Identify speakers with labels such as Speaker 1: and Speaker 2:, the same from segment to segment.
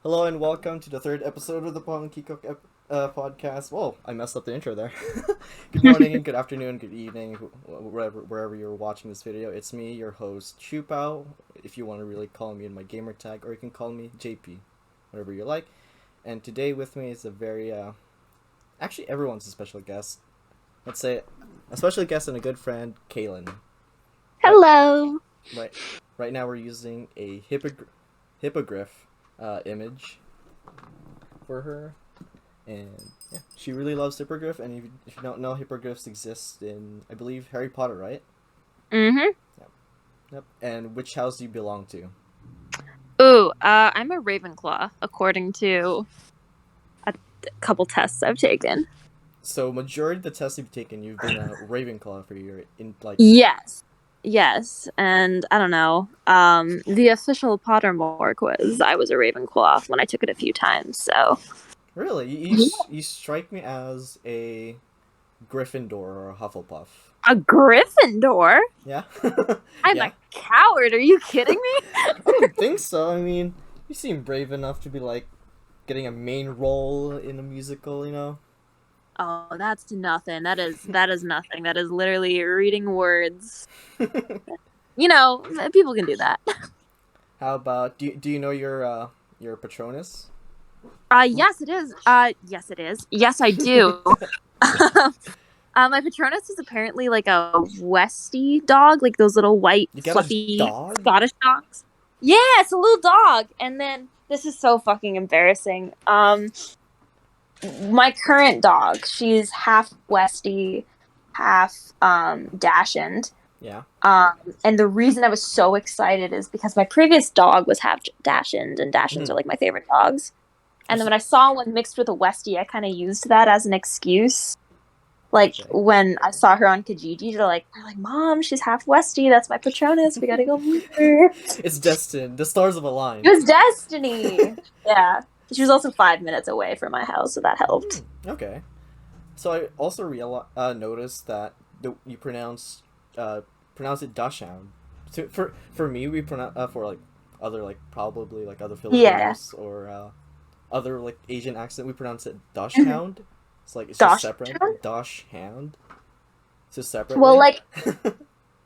Speaker 1: Hello and welcome to the third episode of the Pongkikok podcast. Whoa, I messed up the intro there. Good morning, good afternoon, good evening, wherever you're watching this video. It's me, your host, SioPau, if you want to really call me in my gamer tag, or you can call me JP, whatever you like. And today with me is a very, actually everyone's a special guest. Let's say a special guest and a good friend, Kaylin.
Speaker 2: Hello.
Speaker 1: Right, right now we're using a hippogriff image for her, and yeah, she really loves hippogriff. And if you don't know, hippogriffs exist in, I believe, Harry Potter, right?
Speaker 2: Mm-hmm.
Speaker 1: Yep. And which house do you belong to?
Speaker 2: Ooh, I'm a Ravenclaw, according to a couple tests I've taken.
Speaker 1: So majority of the tests you've taken, you've been a Ravenclaw for your in like.
Speaker 2: Yes, and I don't know. The official Pottermore quiz, I was a Ravenclaw when I took it a few times. So
Speaker 1: Really, you strike me as a Gryffindor or a Hufflepuff.
Speaker 2: a Gryffindor?
Speaker 1: Yeah.
Speaker 2: I'm
Speaker 1: Yeah.
Speaker 2: a coward. Are you kidding me?
Speaker 1: I don't think so. I mean, you seem brave enough to be like getting a main role in a musical, you know?
Speaker 2: Oh, that's nothing. That is nothing. That is literally reading words. You know, people can do that.
Speaker 1: How about do you know your Patronus?
Speaker 2: Yes, it is. Yes, it is. Yes, I do. My Patronus is apparently like a Westie dog, like those little white,
Speaker 1: You got a
Speaker 2: fluffy
Speaker 1: dog?
Speaker 2: Scottish dogs. Yeah, it's a little dog. And then this is so fucking embarrassing. My current dog, she's half Westie, half Dachshund.
Speaker 1: Yeah.
Speaker 2: And the reason I was so excited is because my previous dog was half Dachshund, and Dachshunds are like my favorite dogs. And then when I saw one mixed with a Westie, I kind of used that as an excuse. Like when I saw her on Kijiji, they're like, Mom, she's half Westie. That's my Patronus. We gotta go meet her.
Speaker 1: It's destined. The stars have aligned.
Speaker 2: It was destiny. Yeah. She was also 5 minutes away from my house, so that helped.
Speaker 1: Okay. So I also noticed that you pronounce it Dachshund. So for me, we pronounce for like other like probably like other
Speaker 2: Yeah.
Speaker 1: Filipinos or other like Asian accent, we pronounce it Dachshund. It's like it's just separate. Dachshund. It's just separate.
Speaker 2: Well, like, I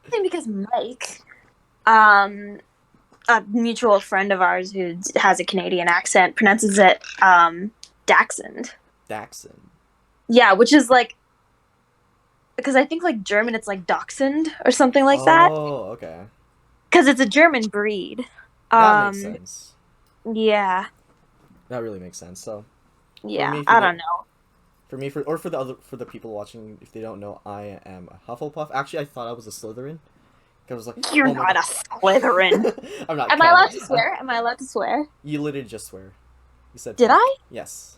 Speaker 2: think because Mike, a mutual friend of ours who has a Canadian accent, pronounces it Dachshund.
Speaker 1: Dachshund.
Speaker 2: Yeah, which is like, because I think like German, it's like Dachshund or something like that.
Speaker 1: Oh, okay.
Speaker 2: Because it's a German breed.
Speaker 1: That makes sense.
Speaker 2: Yeah.
Speaker 1: That really makes sense. So.
Speaker 2: Yeah, I don't know.
Speaker 1: For me, for the people watching, if they don't know, I am a Hufflepuff. Actually, I thought I was a Slytherin. I was like,
Speaker 2: you're not a Slytherin.
Speaker 1: I'm not.
Speaker 2: Am I allowed to swear? Am I allowed to swear?
Speaker 1: You literally just swear. You said.
Speaker 2: Did I?
Speaker 1: Yes.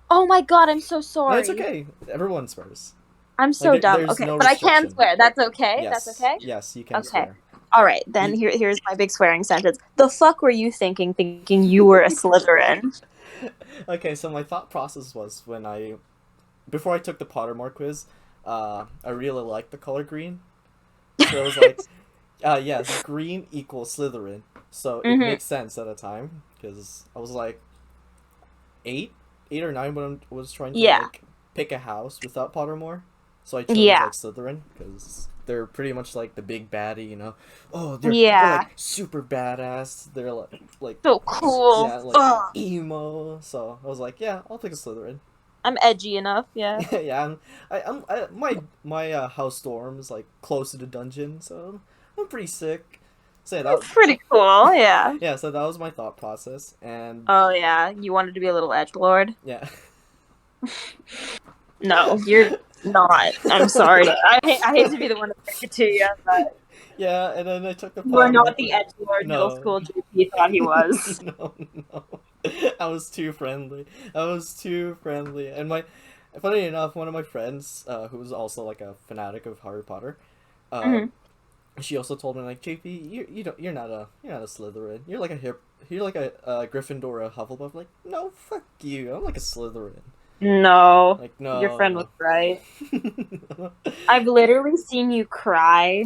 Speaker 2: Oh my god, I'm so sorry.
Speaker 1: No, it's okay. Everyone swears.
Speaker 2: I'm so dumb. Okay, no, but I can swear. That's okay.
Speaker 1: Yes.
Speaker 2: That's okay.
Speaker 1: Yes, you can swear.
Speaker 2: All right, then here's my big swearing sentence. The fuck were you thinking you were a Slytherin?
Speaker 1: Okay, so my thought process was before I took the Pottermore quiz, I really liked the color green. So it was like, yes, green equals Slytherin. So it makes sense at a time, because I was like 8 or 9 when I was trying to like pick a house without Pottermore. So I chose like Slytherin, because they're pretty much like the big baddie, you know. Oh, they're like super badass. They're like
Speaker 2: so cool.
Speaker 1: Yeah, like emo. So I was like, yeah, I'll pick a Slytherin.
Speaker 2: I'm edgy enough, yeah.
Speaker 1: Yeah, my house dorm is like close to the dungeon, so I'm pretty sick. So
Speaker 2: that's pretty cool, yeah.
Speaker 1: Yeah, so that was my thought process, and
Speaker 2: oh yeah, you wanted to be a little edgelord.
Speaker 1: Yeah.
Speaker 2: No, you're not. I'm sorry. I hate to be the one to break it to you, but
Speaker 1: yeah, and then I took the.
Speaker 2: You are not the edgelord middle school JP thought he was.
Speaker 1: No. I was too friendly. And funny enough, one of my friends, who was also like a fanatic of Harry Potter, she also told me like, JP, you're not a Slytherin. You're like a Gryffindor or a Hufflepuff. Like, no, fuck you. I'm like a Slytherin.
Speaker 2: No.
Speaker 1: Like, no.
Speaker 2: Your friend was right. I've literally seen you cry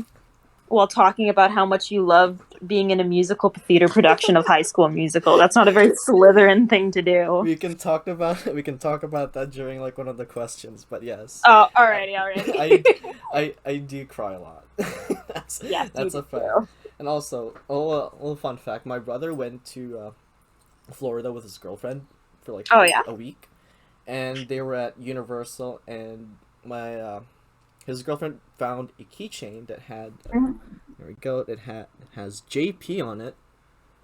Speaker 2: while talking about how much you loved being in a musical theater production of High School Musical. That's not a very Slytherin thing to do.
Speaker 1: We can talk about that during like one of the questions, but yes,
Speaker 2: Oh,
Speaker 1: I
Speaker 2: alrighty,
Speaker 1: I
Speaker 2: alrighty.
Speaker 1: I do cry a lot. that's
Speaker 2: Yes, you
Speaker 1: that's
Speaker 2: do
Speaker 1: a fact.
Speaker 2: too.
Speaker 1: And also, a little fun fact: my brother went to Florida with his girlfriend for like
Speaker 2: Oh yeah.
Speaker 1: a week, and they were at Universal, and my his girlfriend found a keychain that had
Speaker 2: Mm-hmm.
Speaker 1: there we go. It has JP on it,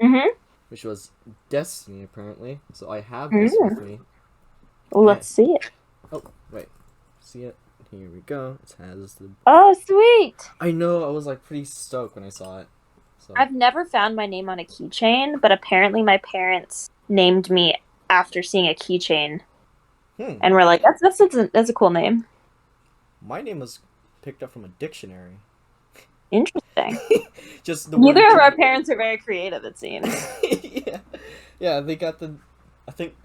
Speaker 2: Mm-hmm.
Speaker 1: which was Destiny apparently. So I have this with
Speaker 2: Mm.
Speaker 1: me.
Speaker 2: Well,
Speaker 1: And,
Speaker 2: let's see it.
Speaker 1: oh wait, see it? Here we go. It has the.
Speaker 2: Oh, sweet.
Speaker 1: I know. I was like pretty stoked when I saw it. So.
Speaker 2: I've never found my name on a keychain, but apparently my parents named me after seeing a keychain,
Speaker 1: Hmm.
Speaker 2: and we're like, that's a cool name.
Speaker 1: My name was picked up from a dictionary.
Speaker 2: Interesting.
Speaker 1: Just the
Speaker 2: Neither
Speaker 1: word.
Speaker 2: of our parents are very creative, it seems.
Speaker 1: Yeah, yeah. They got the. I think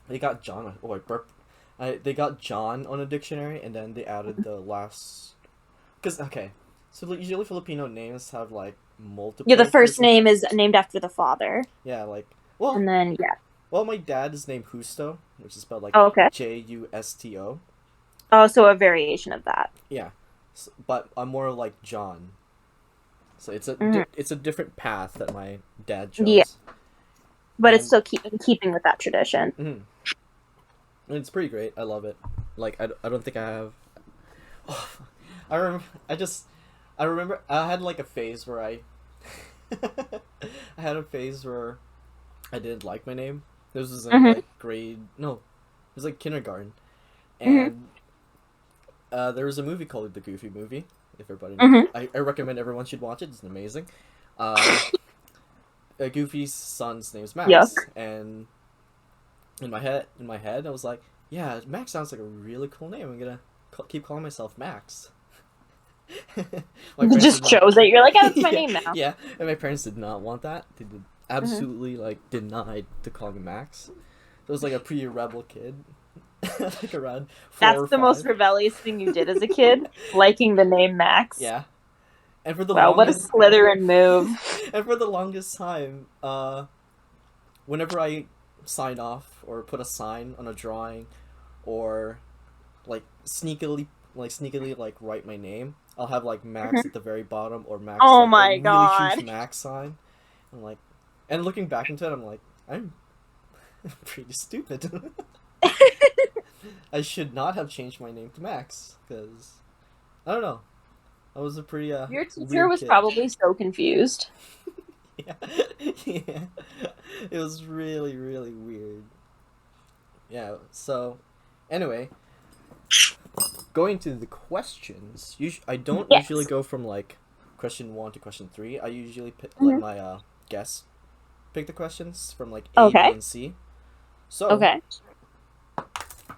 Speaker 1: they got John. Oh, I burped. They got John on a dictionary, and then they added the last. Cause okay, so usually Filipino names have like
Speaker 2: Yeah, the
Speaker 1: multiple
Speaker 2: first
Speaker 1: first.
Speaker 2: name is named after the father,
Speaker 1: Yeah, like well,
Speaker 2: and then yeah.
Speaker 1: my dad is named Justo, which is spelled like
Speaker 2: Oh, okay.
Speaker 1: Justo.
Speaker 2: Oh, so a variation of that.
Speaker 1: Yeah, but I'm more like John. So
Speaker 2: Hmm.
Speaker 1: it's a different path that my dad
Speaker 2: Yeah,
Speaker 1: chose,
Speaker 2: but it's
Speaker 1: and
Speaker 2: still in keeping with that tradition.
Speaker 1: mhm, and it's pretty great. I love it. Like I don't think I have. Oh, I remember. I remember I had like a phase where I. I had a phase where I didn't like my name. This was in
Speaker 2: Hmm.
Speaker 1: like grade. No, it was like kindergarten,
Speaker 2: Hmm.
Speaker 1: and there was a movie called The Goofy Movie. If everybody,
Speaker 2: Hmm.
Speaker 1: I recommend everyone should watch it. It's amazing. Goofy's son's name's
Speaker 2: Yuck.
Speaker 1: Max, and in my head, I was like, yeah, Max sounds like a really cool name. I'm gonna keep calling myself Max. My
Speaker 2: You
Speaker 1: parents
Speaker 2: just
Speaker 1: did not.
Speaker 2: chose it. You're like, oh, that's my
Speaker 1: Yeah,
Speaker 2: name now.
Speaker 1: yeah, and my parents did not want that. They did
Speaker 2: Hmm.
Speaker 1: absolutely like denied to call me Max. So I was like a pretty rebel kid, like around four
Speaker 2: That's
Speaker 1: or
Speaker 2: the most
Speaker 1: five.
Speaker 2: rebellious thing you did as a kid, liking the name Max.
Speaker 1: Yeah, and for the
Speaker 2: Wow, what a
Speaker 1: longest,
Speaker 2: Slytherin move.
Speaker 1: and for the longest time, whenever I sign off or put a sign on a drawing, or like sneakily like write my name, I'll have like Max at
Speaker 2: Mhm.
Speaker 1: the very bottom or Max
Speaker 2: Oh
Speaker 1: like a
Speaker 2: my
Speaker 1: really huge
Speaker 2: god.
Speaker 1: Max sign. I'm like, and looking back into it, I'm like, I'm pretty stupid. I should not have changed my name to Max because I don't know. I was a pretty
Speaker 2: Your teacher
Speaker 1: weird
Speaker 2: was
Speaker 1: kid.
Speaker 2: probably so confused.
Speaker 1: Yeah, yeah. It was really really weird. Yeah. So, anyway, going to the questions. I don't usually
Speaker 2: Yes.
Speaker 1: go from like question one to question three. I usually let
Speaker 2: Hmm.
Speaker 1: my guests pick the questions from like A, B,
Speaker 2: Okay.
Speaker 1: and C. So
Speaker 2: Okay.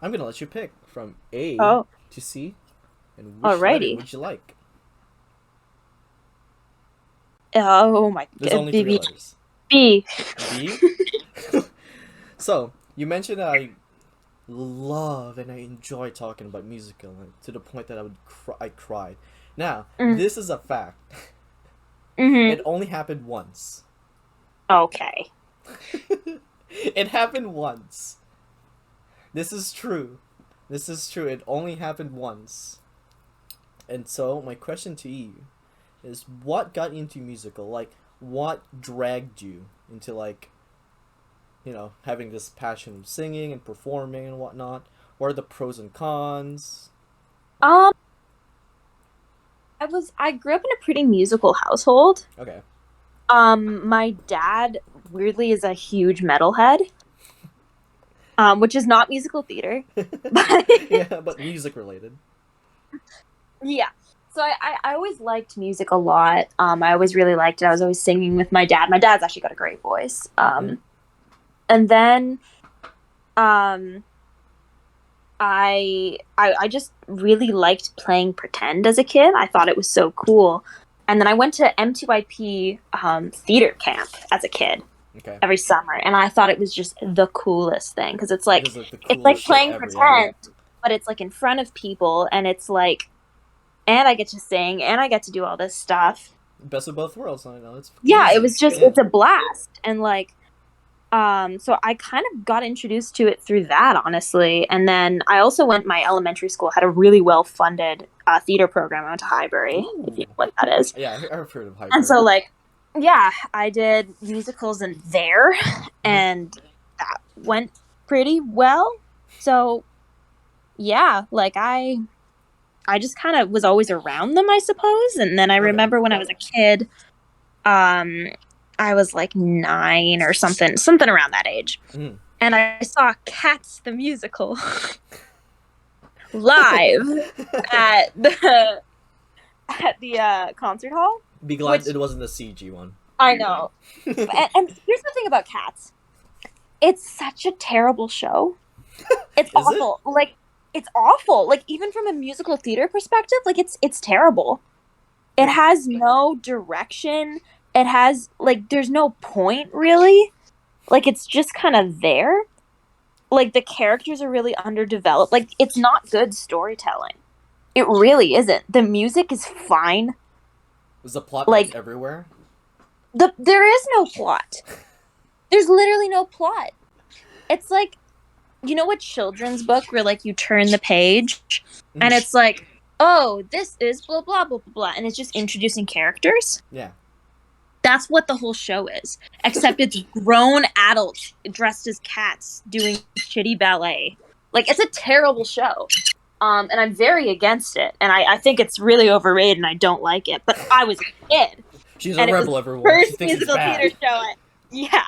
Speaker 1: I'm gonna let you pick from A
Speaker 2: Oh,
Speaker 1: to C, and which letter
Speaker 2: alrighty.
Speaker 1: would you like?
Speaker 2: Oh my
Speaker 1: There's
Speaker 2: god.
Speaker 1: only
Speaker 2: B,
Speaker 1: three
Speaker 2: B,
Speaker 1: letters.
Speaker 2: B.
Speaker 1: B. So you mentioned that I love and I enjoy talking about musical like, to the point that I cried. Now
Speaker 2: Mm.
Speaker 1: this is a fact.
Speaker 2: Hmm.
Speaker 1: It only happened once.
Speaker 2: Okay.
Speaker 1: It happened once. This is true. This is true. It only happened once. And so my question to you is what got you into musical? Like what dragged you into like, having this passion of singing and performing and whatnot? What are the pros and cons?
Speaker 2: Um, I grew up in a pretty musical household.
Speaker 1: Okay.
Speaker 2: My dad weirdly is a huge metalhead, which is not musical theater. But
Speaker 1: Yeah, but music related.
Speaker 2: yeah. So I always liked music a lot. I always really liked it. I was always singing with my dad. My dad's actually got a great voice.
Speaker 1: Mm-hmm.
Speaker 2: And then um I just really liked playing pretend as a kid. I thought it was so cool. And then I went to M2IP theater camp as a kid
Speaker 1: Okay.
Speaker 2: every summer, and I thought it was just the coolest thing because
Speaker 1: It was like the
Speaker 2: it's like
Speaker 1: coolest shit
Speaker 2: playing
Speaker 1: ever, yeah.
Speaker 2: pretend, but it's like in front of people, and it's like and I get to sing, and I get to do all this stuff.
Speaker 1: Best of both worlds. I know it's
Speaker 2: Yeah, it
Speaker 1: easy.
Speaker 2: was just
Speaker 1: Yeah.
Speaker 2: it's a blast. And like so I kind of got introduced to it through that, honestly. And then I also went my elementary school had a really well funded theater program. I went to Highbury, if you
Speaker 1: Ooh.
Speaker 2: know what that is.
Speaker 1: Yeah, I've heard of
Speaker 2: And
Speaker 1: Highbury.
Speaker 2: so like yeah, I did musicals in there
Speaker 1: Hmm.
Speaker 2: and that went pretty well. So yeah, like I just kind of was always around them, I suppose. And then I
Speaker 1: Okay.
Speaker 2: remember when I was a kid, um, I was like 9 or something around that age,
Speaker 1: Hmm.
Speaker 2: and I saw Cats the musical live at the concert hall,
Speaker 1: Be glad
Speaker 2: which
Speaker 1: it wasn't the CG one.
Speaker 2: I know. And here's the thing about Cats: it's such a terrible show. It's
Speaker 1: Is it?
Speaker 2: awful. Like it's awful. Like even from a musical theater perspective, like it's terrible. It
Speaker 1: Well,
Speaker 2: has no direction. It has like there's no point really. Like it's just kind of there. Like the characters are really underdeveloped. Like it's not good storytelling. It really isn't. The music is fine.
Speaker 1: is the plot like
Speaker 2: Like
Speaker 1: everywhere?
Speaker 2: there is no plot. There's literally no plot. It's like you know what children's book where like you turn the page and
Speaker 1: Hmm.
Speaker 2: it's like, "Oh, this is blah blah blah blah blah," and it's just introducing characters.
Speaker 1: Yeah.
Speaker 2: That's what the whole show is. Except it's grown adults dressed as cats doing shitty ballet. Like it's a terrible show. And I'm very against it. And I think it's really overrated and I don't like it. But I was a kid.
Speaker 1: She's a
Speaker 2: And it was
Speaker 1: rebel,
Speaker 2: the
Speaker 1: everyone. She
Speaker 2: first
Speaker 1: thinks it's
Speaker 2: musical theater
Speaker 1: bad.
Speaker 2: show yeah.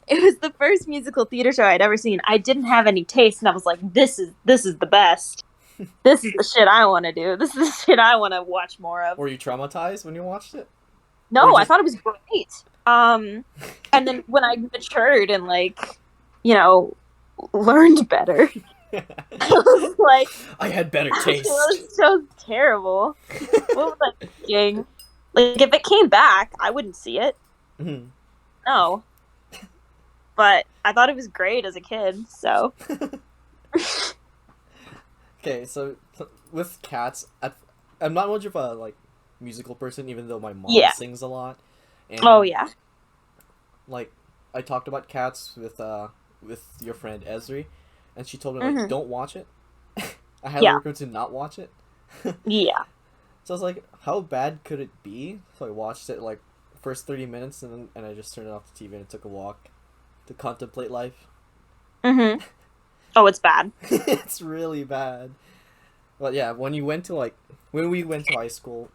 Speaker 2: It was the first musical theater show I'd ever seen. I didn't have any taste and I was like, this is the best. This is the shit I wanna do. This is the shit I wanna watch more of.
Speaker 1: Were you traumatized when you watched it? Or you
Speaker 2: No, I
Speaker 1: just.
Speaker 2: thought it was great. And then when I matured and like, you know, learned better, I was like,
Speaker 1: I had better
Speaker 2: it
Speaker 1: taste.
Speaker 2: was so terrible. What was I thinking? Like, if it came back, I wouldn't see it.
Speaker 1: Mhm.
Speaker 2: No, but I thought it was great as a kid. So
Speaker 1: Okay, so with cats, I'm not much of a like musical person, even though my mom
Speaker 2: yeah.
Speaker 1: sings a lot,
Speaker 2: Oh
Speaker 1: and
Speaker 2: yeah.
Speaker 1: like I talked about cats with your friend Esri, and she told me like
Speaker 2: Hmm.
Speaker 1: don't watch it. I highly
Speaker 2: Yeah.
Speaker 1: recommend to not watch it.
Speaker 2: Yeah.
Speaker 1: So I was like, how bad could it be? So I watched it like first 30 minutes, and I just turned it off the TV and took a walk to contemplate life.
Speaker 2: Hmm. Oh, it's bad.
Speaker 1: It's really bad. But yeah, when we went to high school,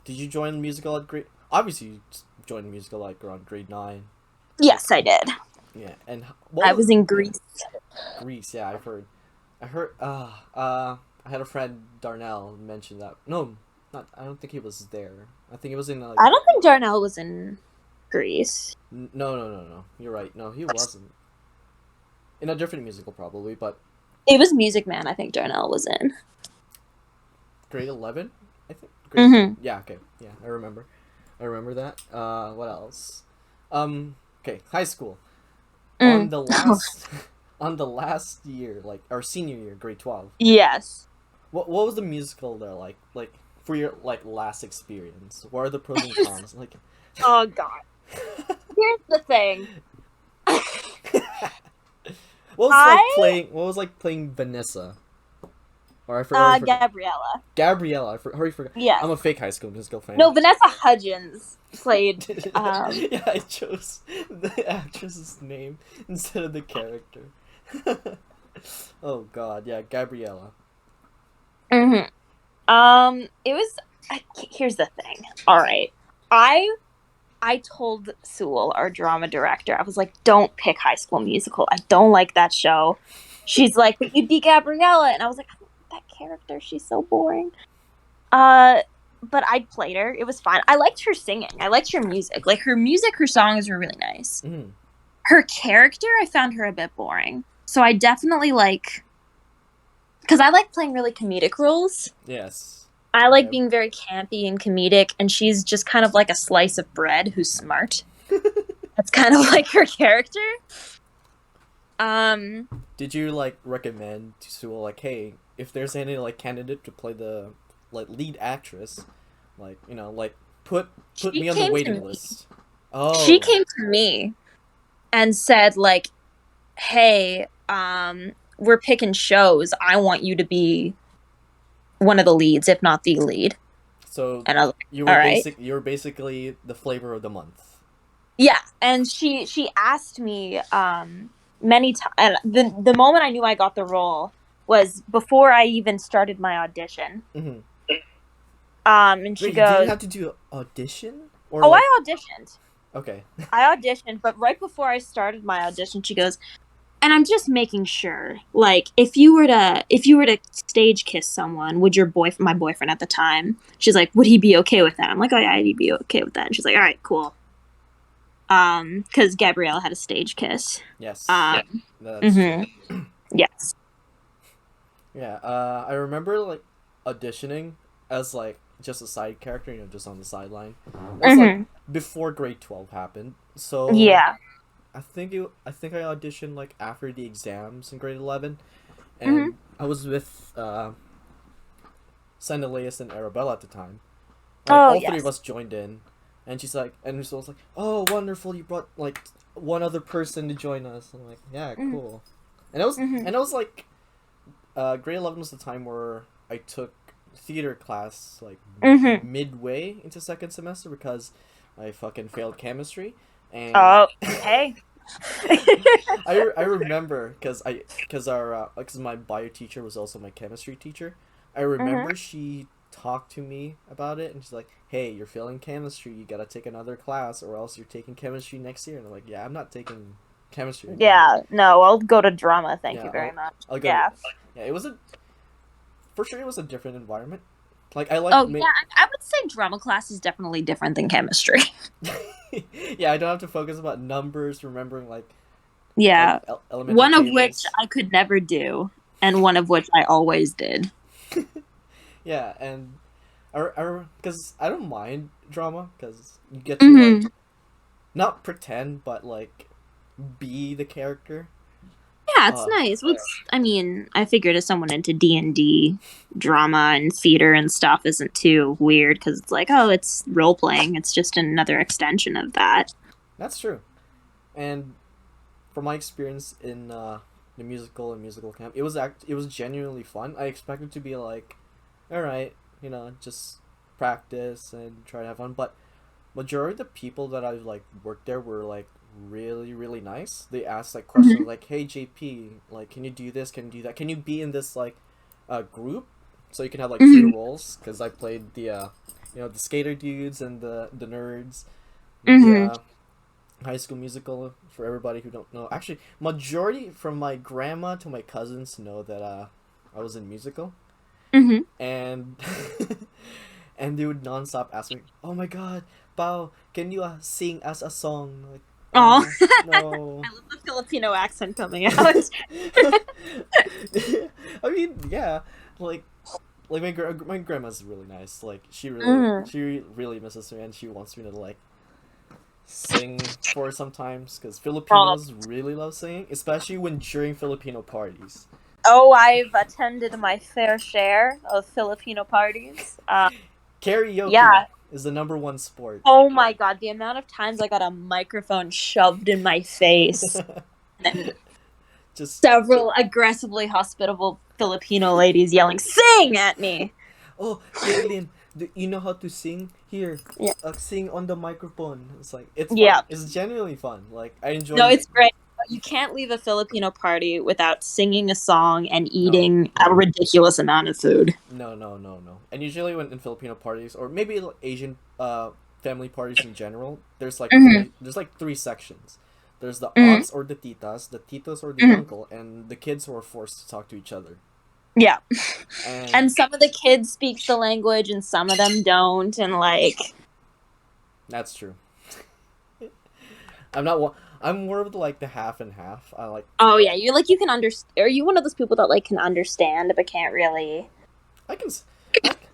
Speaker 1: did you join the musical at grade? Obviously, you joined the musical like around grade 9.
Speaker 2: Yes, I did.
Speaker 1: Yeah, and
Speaker 2: I
Speaker 1: what was
Speaker 2: was in Greece.
Speaker 1: Greece? Yeah, I've heard. I heard. I had a friend Darnell mention that. No, not. I don't think he was there. I think he was in like.
Speaker 2: I don't think Darnell was in Greece.
Speaker 1: No, no, no, no. You're right. No, he wasn't. In a different musical, probably, but
Speaker 2: It was Music Man. I think Darnell was in.
Speaker 1: grade 11, I think. Grade 11.
Speaker 2: Hmm.
Speaker 1: Yeah. Okay. Yeah, I remember. I remember that. What else? Okay, high school. On
Speaker 2: Mm.
Speaker 1: the last, on the last year, like our senior year, grade 12.
Speaker 2: Yes.
Speaker 1: What was the musical there like? Like for your like last experience, what are the pros and cons? Like,
Speaker 2: Oh God. Here's the thing. I
Speaker 1: what was like playing Vanessa? Or I already forgot.
Speaker 2: Gabriella.
Speaker 1: Gabriella. I already forgot.
Speaker 2: Yes.
Speaker 1: I'm a fake High School Musical fan.
Speaker 2: No, Vanessa Hudgens played.
Speaker 1: Yeah, I chose the actress's name instead of the character. Oh God, yeah, Gabriella.
Speaker 2: Mhm. It was. Here's the thing. All right. I told Sewell, our drama director, I was like, "Don't pick High School Musical. I don't like that show." She's like, "But you'd be Gabriella," and I was like, "I don't like that character. She's so boring." Uh, but I played her. It was fine. I liked her singing. I liked her music. Like her music, her songs were really nice.
Speaker 1: Mm.
Speaker 2: Her character, I found her a bit boring. So I definitely like because I like playing really comedic roles.
Speaker 1: Yes.
Speaker 2: I like
Speaker 1: Okay.
Speaker 2: being very campy and comedic, and she's just kind of like a slice of bread who's smart. That's kind of like her character. Um,
Speaker 1: Did you like recommend to Sewell like, hey, if there's any like candidate to play like lead actress, like like put
Speaker 2: She
Speaker 1: me on the
Speaker 2: came to
Speaker 1: waiting
Speaker 2: me.
Speaker 1: list.
Speaker 2: She
Speaker 1: Oh,
Speaker 2: came to me and said like, "Hey, we're picking shows. I want you to be one of the leads, if not the lead."
Speaker 1: so
Speaker 2: And I was like, "All right."
Speaker 1: you were basically the flavor of the month.
Speaker 2: Yeah, and she asked me many times. And the moment I knew I got the role was before I even started my audition.
Speaker 1: Hmm.
Speaker 2: And she
Speaker 1: Wait, you didn't
Speaker 2: goes,
Speaker 1: have to do audition or
Speaker 2: "Oh,
Speaker 1: like
Speaker 2: I auditioned.
Speaker 1: okay.
Speaker 2: I auditioned, but right before I started my audition, she goes, and I'm just making sure, like, if you were to stage kiss someone, would your my boyfriend at the time, she's like, would he be okay with that? I'm like, oh yeah, he'd be okay with that. And she's like, all right, cool. Because Gabrielle had a stage kiss.
Speaker 1: Yes,
Speaker 2: Um,
Speaker 1: that's true.
Speaker 2: mm-hmm. Yes.
Speaker 1: Yeah, I remember like auditioning as like just a side character, just on the sideline. It was like
Speaker 2: Mm-hmm.
Speaker 1: before grade 12 happened. So
Speaker 2: Yeah.
Speaker 1: I think I auditioned like after the exams in grade 11,
Speaker 2: Mm-hmm.
Speaker 1: and I was with Sandaleas and Arabella at the time. Like
Speaker 2: Oh
Speaker 1: all three of
Speaker 2: yes.
Speaker 1: us joined in, and she's like, and so I was like, oh wonderful, you brought like one other person to join us. I'm like, yeah,
Speaker 2: Mm-hmm.
Speaker 1: cool.
Speaker 2: Mm-hmm.
Speaker 1: And I was like, grade 11 was the time where I took theater class like
Speaker 2: Mm-hmm.
Speaker 1: midway into second semester because I fucking failed chemistry, and
Speaker 2: Oh, hey.
Speaker 1: I remember because our because my bio teacher was also my chemistry teacher. I
Speaker 2: Mm-hmm.
Speaker 1: remember she talked to me about it, and she's like, "Hey, you're failing chemistry. You gotta take another class, or else you're taking chemistry next year." And I'm like, "Yeah, I'm not taking chemistry again."
Speaker 2: Yeah. No, I'll go to drama. Thank you
Speaker 1: Yeah,
Speaker 2: very much.
Speaker 1: I'll go to.
Speaker 2: Yeah.
Speaker 1: Yeah, it was a for sure. It was a different environment. Like I like
Speaker 2: Oh yeah, I would say drama class is definitely different than chemistry.
Speaker 1: yeah, I don't have to focus about numbers, remembering like
Speaker 2: Yeah.
Speaker 1: elementary
Speaker 2: One of which
Speaker 1: tables.
Speaker 2: I could never do, and one of which I always did.
Speaker 1: Yeah, and because I don't mind drama because you get to like
Speaker 2: Hmm.
Speaker 1: not pretend but like be the character.
Speaker 2: Yeah, it's
Speaker 1: Uh,
Speaker 2: nice. I mean, I figured as someone into D&D, drama and theater and stuff isn't too weird because it's like, oh, it's role playing. It's just another extension of that.
Speaker 1: that's true. And from my experience in the musical and musical camp, it was genuinely fun. I expected to be like, all right, just practice and try to have fun, but majority of the people that I've like worked there were like really nice. They asked like questions
Speaker 2: Hmm.
Speaker 1: like, "Hey JP, like can you do this? Can you do that? Can you be in this like group so you can have like three
Speaker 2: Hmm.
Speaker 1: roles?" Because I played the the skater dudes and the nerds, the
Speaker 2: Hmm.
Speaker 1: High School Musical for everybody who don't know. Actually, majority from my grandma to my cousins know that I was in musical,
Speaker 2: Hmm.
Speaker 1: and and they would nonstop ask me, "Oh my God, Pao, can you sing as a song?" Like,
Speaker 2: Oh,
Speaker 1: no.
Speaker 2: I love the Filipino accent coming out.
Speaker 1: I mean, yeah, like my grandma's really nice. Like
Speaker 2: Mm.
Speaker 1: she really misses me, and she wants me to like sing for her sometimes because
Speaker 2: Oh.
Speaker 1: Filipinos really love singing, especially when during Filipino parties.
Speaker 2: Oh, I've attended my fair share of Filipino parties.
Speaker 1: Karaoke
Speaker 2: Yeah.
Speaker 1: is the number one sport.
Speaker 2: Oh my god, the amount of times I got a microphone shoved in my face.
Speaker 1: Just
Speaker 2: Several aggressively hospitable Filipino ladies yelling, "Sing!" at me.
Speaker 1: oh, Caitlin, do you know how to sing? Here,
Speaker 2: Yeah.
Speaker 1: sing on the microphone. It's like it's
Speaker 2: Yeah.
Speaker 1: fun. It's genuinely fun. Like I
Speaker 2: No,
Speaker 1: enjoy.
Speaker 2: it's great. You can't leave a Filipino party without singing a song and
Speaker 1: No,
Speaker 2: eating a ridiculous amount of food.
Speaker 1: no. And usually when in Filipino parties or maybe like, Asian family parties in general,
Speaker 2: Hmm.
Speaker 1: there's like three sections. There's the
Speaker 2: Hmm.
Speaker 1: aunts or the titas, the titos or the
Speaker 2: Hmm.
Speaker 1: uncle, and the kids who are forced to talk to each other.
Speaker 2: Yeah.
Speaker 1: And
Speaker 2: And some of the kids speak the language and some of them don't. And like,
Speaker 1: that's true. I'm not one. I'm more of like the half and half. I like.
Speaker 2: oh yeah, you can understand. Are you one of those people that like can understand but can't really?
Speaker 1: I can.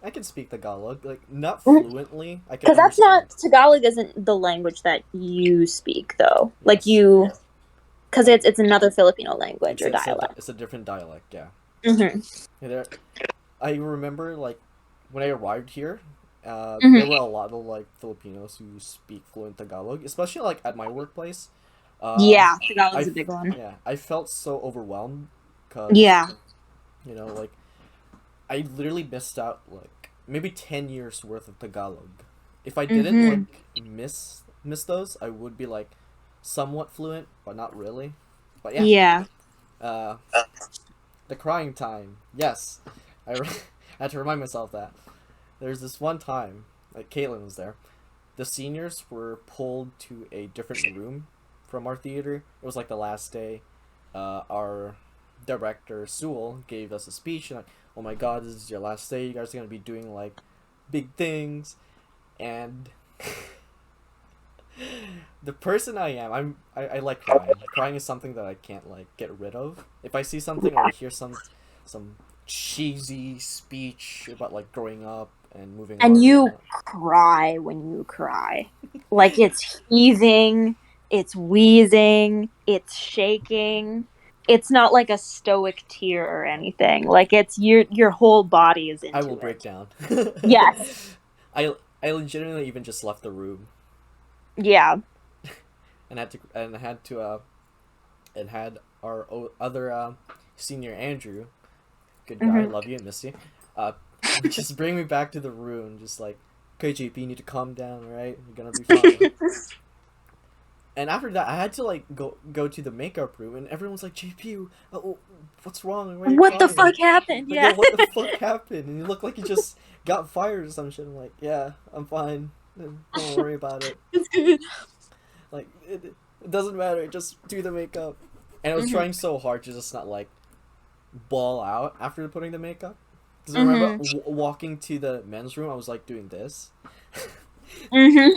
Speaker 1: I can speak Tagalog, like not fluently. I can
Speaker 2: Because that's not
Speaker 1: understand.
Speaker 2: Tagalog isn't the language that you speak though. Like
Speaker 1: Yes,
Speaker 2: you, because it's another Filipino language or
Speaker 1: it's
Speaker 2: dialect.
Speaker 1: it's a different dialect. Yeah.
Speaker 2: Hmm.
Speaker 1: And there, I remember like when I arrived here, there
Speaker 2: Hmm.
Speaker 1: were a lot of like Filipinos who speak fluent Tagalog, especially like at my workplace. Uh,
Speaker 2: Yeah, Tagalog's
Speaker 1: I
Speaker 2: a big one.
Speaker 1: yeah, I felt so overwhelmed because
Speaker 2: Yeah.
Speaker 1: like I literally missed out like maybe 10 years worth of Tagalog. If I didn't
Speaker 2: Hmm.
Speaker 1: like miss those, I would be like somewhat fluent, but not really. But yeah,
Speaker 2: Yeah.
Speaker 1: uh, the crying time. Yes, I had to remind myself that there's this one time like Caitlin was there. The seniors were pulled to a different room from our theater. It was like the last day. Our director Sewell gave us a speech and like, oh my god, this is your last day. You guys are gonna be doing like big things, and the person I am, I like crying. Crying is something that I can't like get rid of. If I see something or I hear some cheesy speech about like growing up and moving
Speaker 2: And
Speaker 1: on,
Speaker 2: you cry when you cry. Like it's heaving, it's wheezing, it's shaking. It's not like a stoic tear or anything. Like it's your whole body is
Speaker 1: I will
Speaker 2: into
Speaker 1: break
Speaker 2: it.
Speaker 1: down.
Speaker 2: Yes.
Speaker 1: I legitimately even just left the room
Speaker 2: Yeah.
Speaker 1: and had our other senior Andrew, good guy,
Speaker 2: Hmm.
Speaker 1: love you, miss you, uh, just bring me back to the room, just like, okay, JP, you need to calm down, right? You're gonna be fine. And after that, I had to like go to the makeup room, and everyone's like, JP, what's wrong? Why are you
Speaker 2: What the
Speaker 1: crying?
Speaker 2: fuck happened?
Speaker 1: Like, yeah,
Speaker 2: Yeah.
Speaker 1: what the fuck happened? And you look like you just got fired or some shit. I'm like, yeah, I'm fine. Don't worry about it. Like, it doesn't matter. Just do the makeup. And I was
Speaker 2: Hmm.
Speaker 1: trying so hard to just not like ball out after putting the makeup. Because I remember
Speaker 2: Hmm.
Speaker 1: walking to the men's room, I was like doing this.
Speaker 2: Hmm.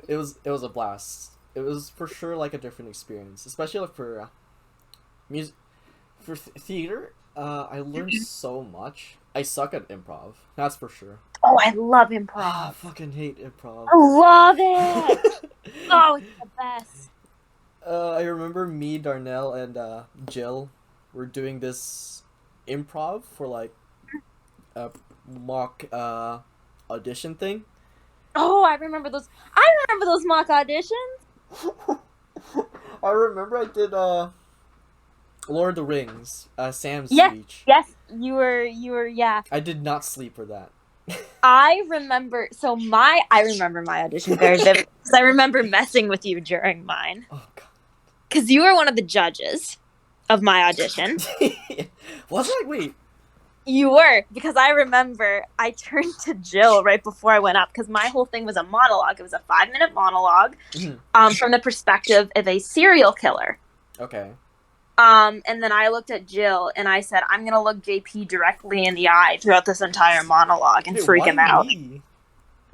Speaker 1: It was it was a blast. It was for sure like a different experience, especially like for music for theater. I learned so much. I suck at improv. That's for sure.
Speaker 2: Oh, I love
Speaker 1: I
Speaker 2: improv.
Speaker 1: fucking hate improv.
Speaker 2: I love it. Oh, it's the best.
Speaker 1: I remember me, Darnell, and Jill were doing this improv for like a mock audition thing.
Speaker 2: Oh, I remember those. I remember those mock auditions.
Speaker 1: I remember I did Lord of the Rings, Sam's
Speaker 2: Yes,
Speaker 1: speech.
Speaker 2: yes, you were, yeah.
Speaker 1: I did not sleep for that.
Speaker 2: I remember my audition very vividly because I remember messing with you during mine
Speaker 1: Oh god.
Speaker 2: because you were one of the judges of my audition.
Speaker 1: Was I? Wait.
Speaker 2: You were because I remember I turned to Jill right before I went up because my whole thing was a monologue. It was a 5 minute monologue,
Speaker 1: Mhm.
Speaker 2: from the perspective of a serial killer.
Speaker 1: Okay.
Speaker 2: And then I looked at Jill and I said, I'm gonna look JP directly in the eye throughout this entire monologue and
Speaker 1: Dude,
Speaker 2: freak
Speaker 1: why
Speaker 2: him out.
Speaker 1: me?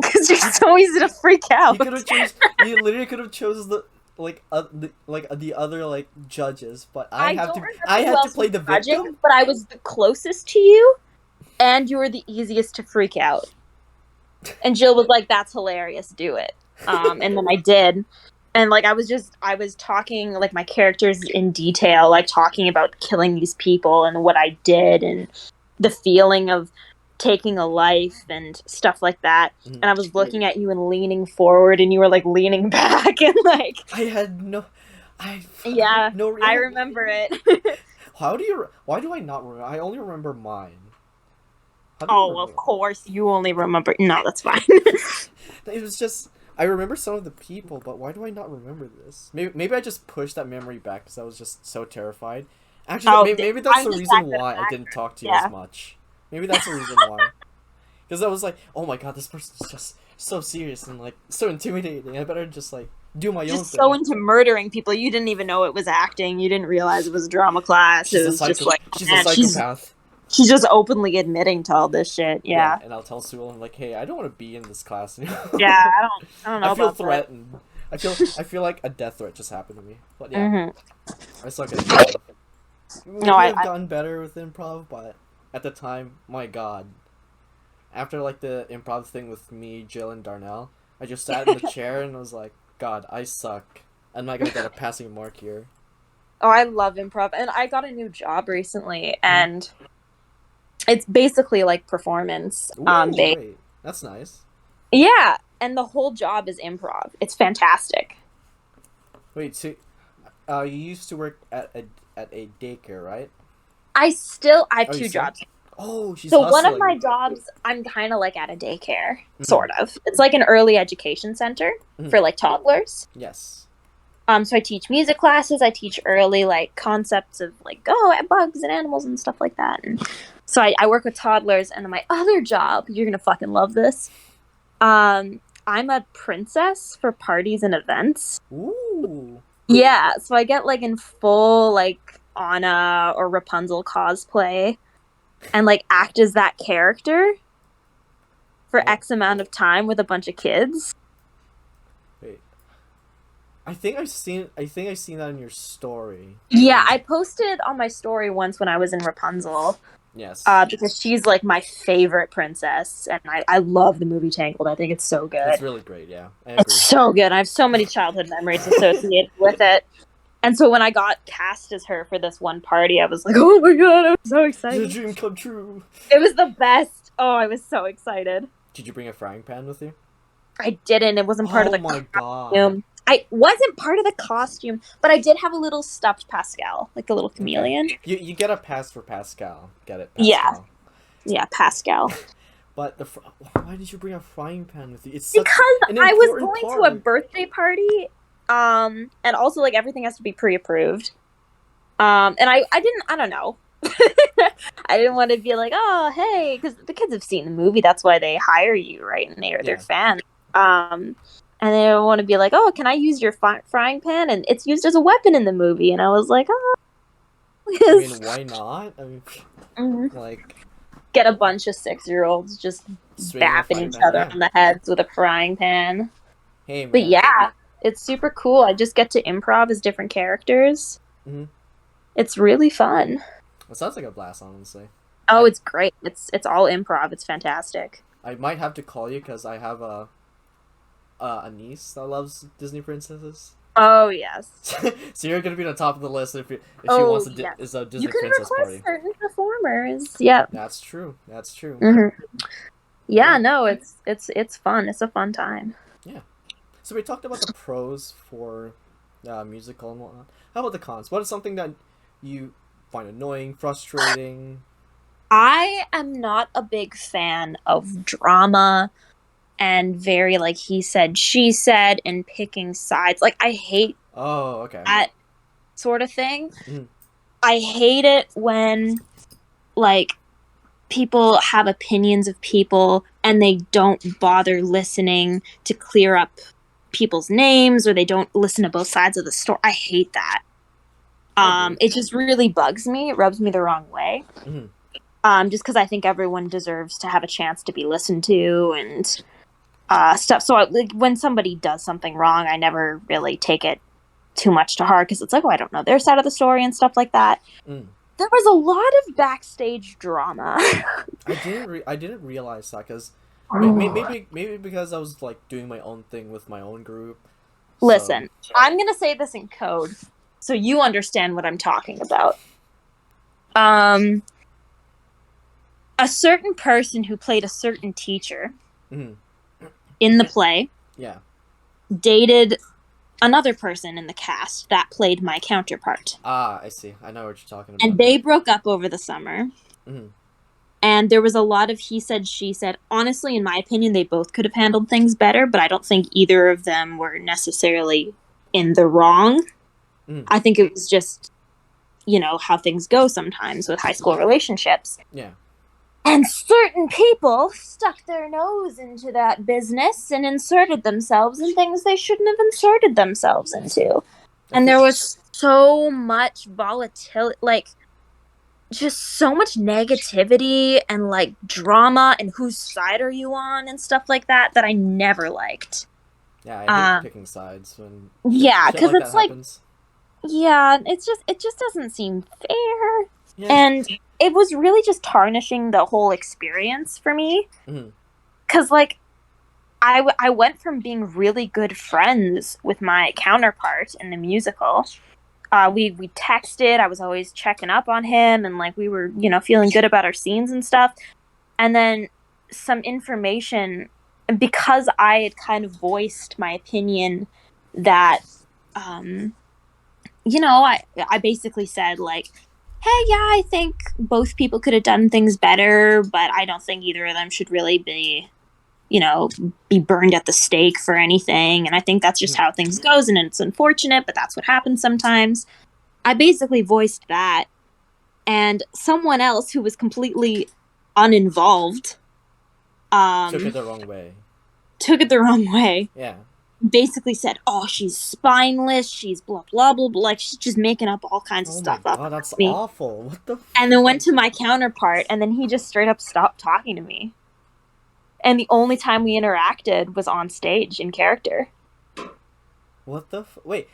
Speaker 2: Because you're
Speaker 1: You
Speaker 2: so easy to freak
Speaker 1: you
Speaker 2: out.
Speaker 1: could have chose. You literally could have chose the other like judges, but
Speaker 2: I don't remember
Speaker 1: I
Speaker 2: who
Speaker 1: had to
Speaker 2: else
Speaker 1: play
Speaker 2: was
Speaker 1: the
Speaker 2: judging,
Speaker 1: victim.
Speaker 2: but I was the closest to you, and you were the easiest to freak out. And Jill was like, "That's hilarious, do it." And then I did, and like I was talking like my characters in detail, like talking about killing these people and what I did and the feeling of taking a life and stuff like that.
Speaker 1: Mhm.
Speaker 2: And I was looking at you and leaning forward, and you were like leaning back and like,
Speaker 1: I had no, I had
Speaker 2: yeah,
Speaker 1: no.
Speaker 2: I remember it.
Speaker 1: How do you? Why do I not remember? I only remember mine. How do you
Speaker 2: Oh, of
Speaker 1: remember?
Speaker 2: course, you only remember. No, that's fine.
Speaker 1: It was just I remember some of the people, but why do I not remember this? Maybe I just pushed that memory back because I was just so terrified. Actually,
Speaker 2: Oh,
Speaker 1: maybe that's
Speaker 2: I'm
Speaker 1: the
Speaker 2: just that
Speaker 1: reason
Speaker 2: good of
Speaker 1: why
Speaker 2: an
Speaker 1: I didn't
Speaker 2: actor.
Speaker 1: talk to you as
Speaker 2: Yeah.
Speaker 1: much. Maybe that's the reason why. Because I was like, oh my god, this person's just so serious and like so intimidating. I better just like do my own
Speaker 2: Just so
Speaker 1: thing.
Speaker 2: into murdering people, you didn't even know it was acting. You didn't realize it was a drama class. It
Speaker 1: She's a
Speaker 2: was just
Speaker 1: psycho.
Speaker 2: like, oh,
Speaker 1: She's a
Speaker 2: man,
Speaker 1: psychopath.
Speaker 2: she's just openly admitting to all this shit.
Speaker 1: Yeah,
Speaker 2: Yeah,
Speaker 1: and I'll tell Sewell, I'm like, hey, I don't want to be in this class
Speaker 2: yeah.
Speaker 1: anymore.
Speaker 2: I don't
Speaker 1: I
Speaker 2: know
Speaker 1: feel
Speaker 2: about this.
Speaker 1: threatened. I feel like a death threat just happened to me. But yeah,
Speaker 2: Hmm.
Speaker 1: I suck at improv.
Speaker 2: No,
Speaker 1: Maybe I've gotten better with improv, but at the time, my god. After like the improv thing with me, Jill, and Darnell, I just sat in the chair and was like, God, I suck. I'm not gonna get a passing mark here.
Speaker 2: oh, I love improv, and I got a new job recently,
Speaker 1: Hmm?
Speaker 2: and It's basically like performance
Speaker 1: Ooh,
Speaker 2: based.
Speaker 1: wait, that's nice.
Speaker 2: Yeah, and the whole job is improv. It's fantastic.
Speaker 1: Wait, so you used to work at a daycare, right?
Speaker 2: I have
Speaker 1: Oh, you
Speaker 2: two
Speaker 1: still?
Speaker 2: jobs.
Speaker 1: Oh, she's
Speaker 2: So one of
Speaker 1: hustling.
Speaker 2: my jobs, I'm kind of like at a daycare,
Speaker 1: Hmm.
Speaker 2: sort of. It's like an early education center
Speaker 1: Hmm.
Speaker 2: for like toddlers.
Speaker 1: Yes.
Speaker 2: So I teach music classes. I teach early like concepts of like bugs and animals and stuff like that. And so I work with toddlers. And then my other job, you're gonna fucking love this. I'm a princess for parties and events.
Speaker 1: Ooh.
Speaker 2: Yeah, so I get like in full like Anna or Rapunzel cosplay and like act as that character for
Speaker 1: Oh,
Speaker 2: X amount of time with a bunch of kids.
Speaker 1: wait. I think I've seen that in your story.
Speaker 2: Yeah, I posted on my story once when I was in Rapunzel,
Speaker 1: Yes.
Speaker 2: because she's like my favorite princess, and I love the movie Tangled. I think it's so
Speaker 1: It's
Speaker 2: good.
Speaker 1: really great. Yeah, I
Speaker 2: It's
Speaker 1: agree.
Speaker 2: so good. I have so many childhood memories associated with it. And so when I got cast as her for this one party, I was like, oh my god, I'm so
Speaker 1: The
Speaker 2: excited.
Speaker 1: dream come true.
Speaker 2: It was the best. Oh, I was so excited.
Speaker 1: Did you bring a frying pan with you?
Speaker 2: I didn't. It wasn't part of
Speaker 1: Oh
Speaker 2: the
Speaker 1: my god.
Speaker 2: costume. I wasn't part of the costume, but I did have a little stuffed Pascal, like a little
Speaker 1: Okay.
Speaker 2: chameleon.
Speaker 1: You get a pass for Pascal. Get it,
Speaker 2: Yeah,
Speaker 1: Pascal.
Speaker 2: yeah, Pascal.
Speaker 1: But why did you bring a frying pan with you? It's such
Speaker 2: Because
Speaker 1: an
Speaker 2: I was
Speaker 1: important
Speaker 2: going to a
Speaker 1: part.
Speaker 2: birthday party, and also like everything has to be pre-approved. And I don't know. I didn't want to be like, oh, hey, because the kids have seen the movie. That's why they hire you, right? And they're
Speaker 1: Yeah.
Speaker 2: fans. And they don't want to be like, oh, can I use your frying pan? And it's used as a weapon in the movie. And I was like, oh,
Speaker 1: I mean,
Speaker 2: yes.
Speaker 1: why not? I mean,
Speaker 2: Mhm.
Speaker 1: like
Speaker 2: Get a bunch of 6-year-olds just
Speaker 1: swinging a
Speaker 2: bapping
Speaker 1: frying
Speaker 2: each
Speaker 1: pan.
Speaker 2: other
Speaker 1: Yeah.
Speaker 2: on the heads with a frying pan.
Speaker 1: Hey,
Speaker 2: But
Speaker 1: man.
Speaker 2: yeah, it's super cool. I just get to improv as different characters.
Speaker 1: Hmm.
Speaker 2: It's really fun.
Speaker 1: It sounds like a blast, honestly.
Speaker 2: Oh,
Speaker 1: I
Speaker 2: it's great. It's all improv. It's fantastic.
Speaker 1: I might have to call you because I have a niece that loves Disney princesses.
Speaker 2: Oh yes.
Speaker 1: So you're gonna be on top of the list if she wants
Speaker 2: Oh
Speaker 1: a
Speaker 2: yes.
Speaker 1: is a
Speaker 2: You
Speaker 1: Disney
Speaker 2: can
Speaker 1: princess
Speaker 2: request
Speaker 1: party.
Speaker 2: certain performers. Yep.
Speaker 1: That's true. That's true.
Speaker 2: Hmm. Yeah.
Speaker 1: Well,
Speaker 2: No. It's fun. It's a fun time.
Speaker 1: yeah. So we talked about the pros for musical and whatnot. How about the cons? What is something that you find annoying, frustrating?
Speaker 2: I am not a big fan of drama and very like he said, she said, and picking sides. Like I hate
Speaker 1: Oh, okay.
Speaker 2: that sort of thing.
Speaker 1: Mhm.
Speaker 2: I hate it when like people have opinions of people and they don't bother listening to clear up people's names, or they don't listen to both sides of the story. I hate that.
Speaker 1: I agree.
Speaker 2: It just really bugs me. It rubs me the wrong way.
Speaker 1: Hmm.
Speaker 2: Just because I think everyone deserves to have a chance to be listened to and stuff. So like, when somebody does something wrong, I never really take it too much to heart because it's like, oh, I don't know their side of the story and stuff like that.
Speaker 1: Mm.
Speaker 2: There was a lot of backstage drama.
Speaker 1: I didn't realize that because maybe because I was like doing my own thing with my own group. So
Speaker 2: Listen, I'm gonna say this in code so you understand what I'm talking about. Um, a certain person who played a certain teacher
Speaker 1: mhm.
Speaker 2: in the play
Speaker 1: Yeah.
Speaker 2: dated another person in the cast that played my counterpart.
Speaker 1: Ah, I see. I know what you're talking
Speaker 2: And
Speaker 1: about.
Speaker 2: they broke up over the summer.
Speaker 1: Hmm.
Speaker 2: And there was a lot of he said, she said. Honestly, in my opinion, they both could have handled things better, but I don't think either of them were necessarily in the wrong.
Speaker 1: Hmm.
Speaker 2: I think it was just, how things go sometimes with high school relationships.
Speaker 1: Yeah.
Speaker 2: And certain people stuck their nose into that business and inserted themselves in things they shouldn't have inserted themselves into.
Speaker 1: I
Speaker 2: And
Speaker 1: feel.
Speaker 2: there was so much volatility, like just so much negativity and like drama and whose side are you on and stuff like that that I never liked.
Speaker 1: Yeah, I hate
Speaker 2: Uh,
Speaker 1: picking sides when
Speaker 2: yeah,
Speaker 1: shit
Speaker 2: because
Speaker 1: like that
Speaker 2: it's like,
Speaker 1: happens.
Speaker 2: yeah, it just doesn't seem fair.
Speaker 1: Yeah.
Speaker 2: And it was really just tarnishing the whole experience for me.
Speaker 1: Hmm.
Speaker 2: Because, like, I went from being really good friends with my counterpart in the musical we texted. I was always checking up on him, and like we were, feeling good about our scenes and stuff. And then some information, because I had kind of voiced my opinion that, um, I basically said like, hey, yeah, I think both people could have done things better, but I don't think either of them should really you know, be burned at the stake for anything. And I think that's just how things goes, and it's unfortunate, but that's what happens sometimes. I basically voiced that, and someone else who was completely uninvolved
Speaker 1: Took it
Speaker 2: um
Speaker 1: the wrong way.
Speaker 2: took it the wrong way.
Speaker 1: Yeah.
Speaker 2: Basically said, "Oh, she's spineless. She's blah blah blah blah." Like she's just making up all kinds of
Speaker 1: Oh my
Speaker 2: stuff up
Speaker 1: god, that's
Speaker 2: about me.
Speaker 1: awful. What the
Speaker 2: And then
Speaker 1: fuck?
Speaker 2: went to my counterpart, and then he just straight up stopped talking to me. And the only time we interacted was on stage in character.
Speaker 1: What the wait.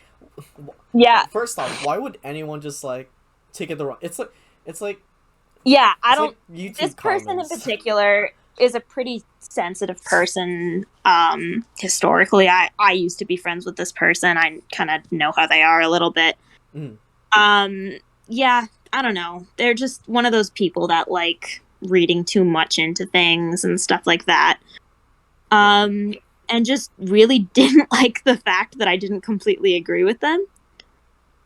Speaker 2: Yeah,
Speaker 1: First off, why would anyone just like take it the wrong? It's like
Speaker 2: yeah. I
Speaker 1: it's
Speaker 2: don't.
Speaker 1: like
Speaker 2: This
Speaker 1: YouTube
Speaker 2: person in
Speaker 1: comments.
Speaker 2: particular is a pretty sensitive person. Historically, I used to be friends with this person. I kind of know how they are a little bit.
Speaker 1: Mm.
Speaker 2: Um, yeah, I don't know. They're just one of those people that like reading too much into things and stuff like that.
Speaker 1: Yeah.
Speaker 2: Um, and just really didn't like the fact that I didn't completely agree with them.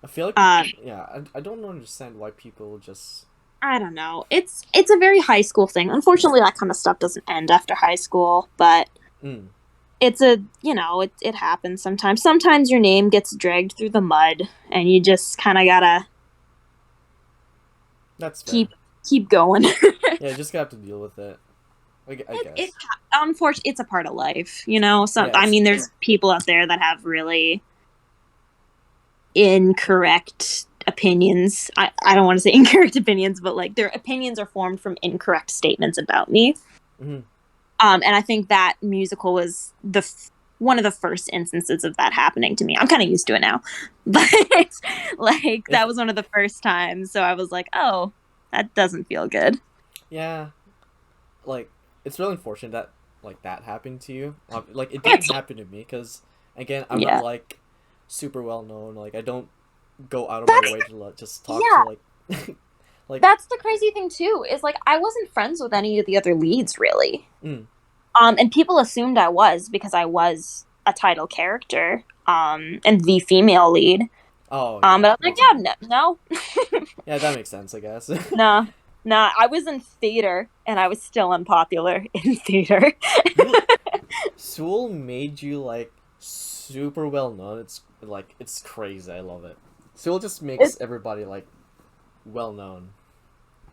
Speaker 1: I feel like
Speaker 2: Um,
Speaker 1: yeah. I don't understand why people just.
Speaker 2: I don't know. It's a very high school thing. Unfortunately, that kind of stuff doesn't end after high school, but
Speaker 1: Mm.
Speaker 2: it's it happens sometimes. Sometimes your name gets dragged through the mud, and you just kind of gotta
Speaker 1: That's fair.
Speaker 2: keep keep going.
Speaker 1: Yeah, you just gotta have to deal with it. I
Speaker 2: it
Speaker 1: guess.
Speaker 2: unfortunately it's a part of life. Some
Speaker 1: Yeah.
Speaker 2: I
Speaker 1: It's
Speaker 2: mean, there's people out there that have really incorrect opinions. I don't want to say incorrect opinions, but like their opinions are formed from incorrect statements about me.
Speaker 1: mm-hmm.
Speaker 2: And I think that musical was one of the first instances of that happening to me. I'm kind of used to it now, but like
Speaker 1: It's
Speaker 2: that was one of the first times. So I was like, oh, that doesn't feel good.
Speaker 1: yeah. Like it's really unfortunate that like that happened to you. Like it didn't
Speaker 2: It's
Speaker 1: happen to me because again I'm not
Speaker 2: yeah.
Speaker 1: like super well known. Like I don't go out of my
Speaker 2: That's
Speaker 1: way to just talk to
Speaker 2: yeah.
Speaker 1: like like
Speaker 2: That's the crazy thing too. Is like I wasn't friends with any of the other leads really.
Speaker 1: mm.
Speaker 2: And people assumed I was because I was a title character, and the female lead.
Speaker 1: Oh yeah,
Speaker 2: But I'm like,
Speaker 1: makes
Speaker 2: yeah, no,
Speaker 1: yeah that makes sense I guess.
Speaker 2: no, no. I was in theater, and I was still unpopular in theater.
Speaker 1: you Sewell made you like super well known. It's crazy. I love it. Sewell just makes
Speaker 2: It's,
Speaker 1: everybody like well known.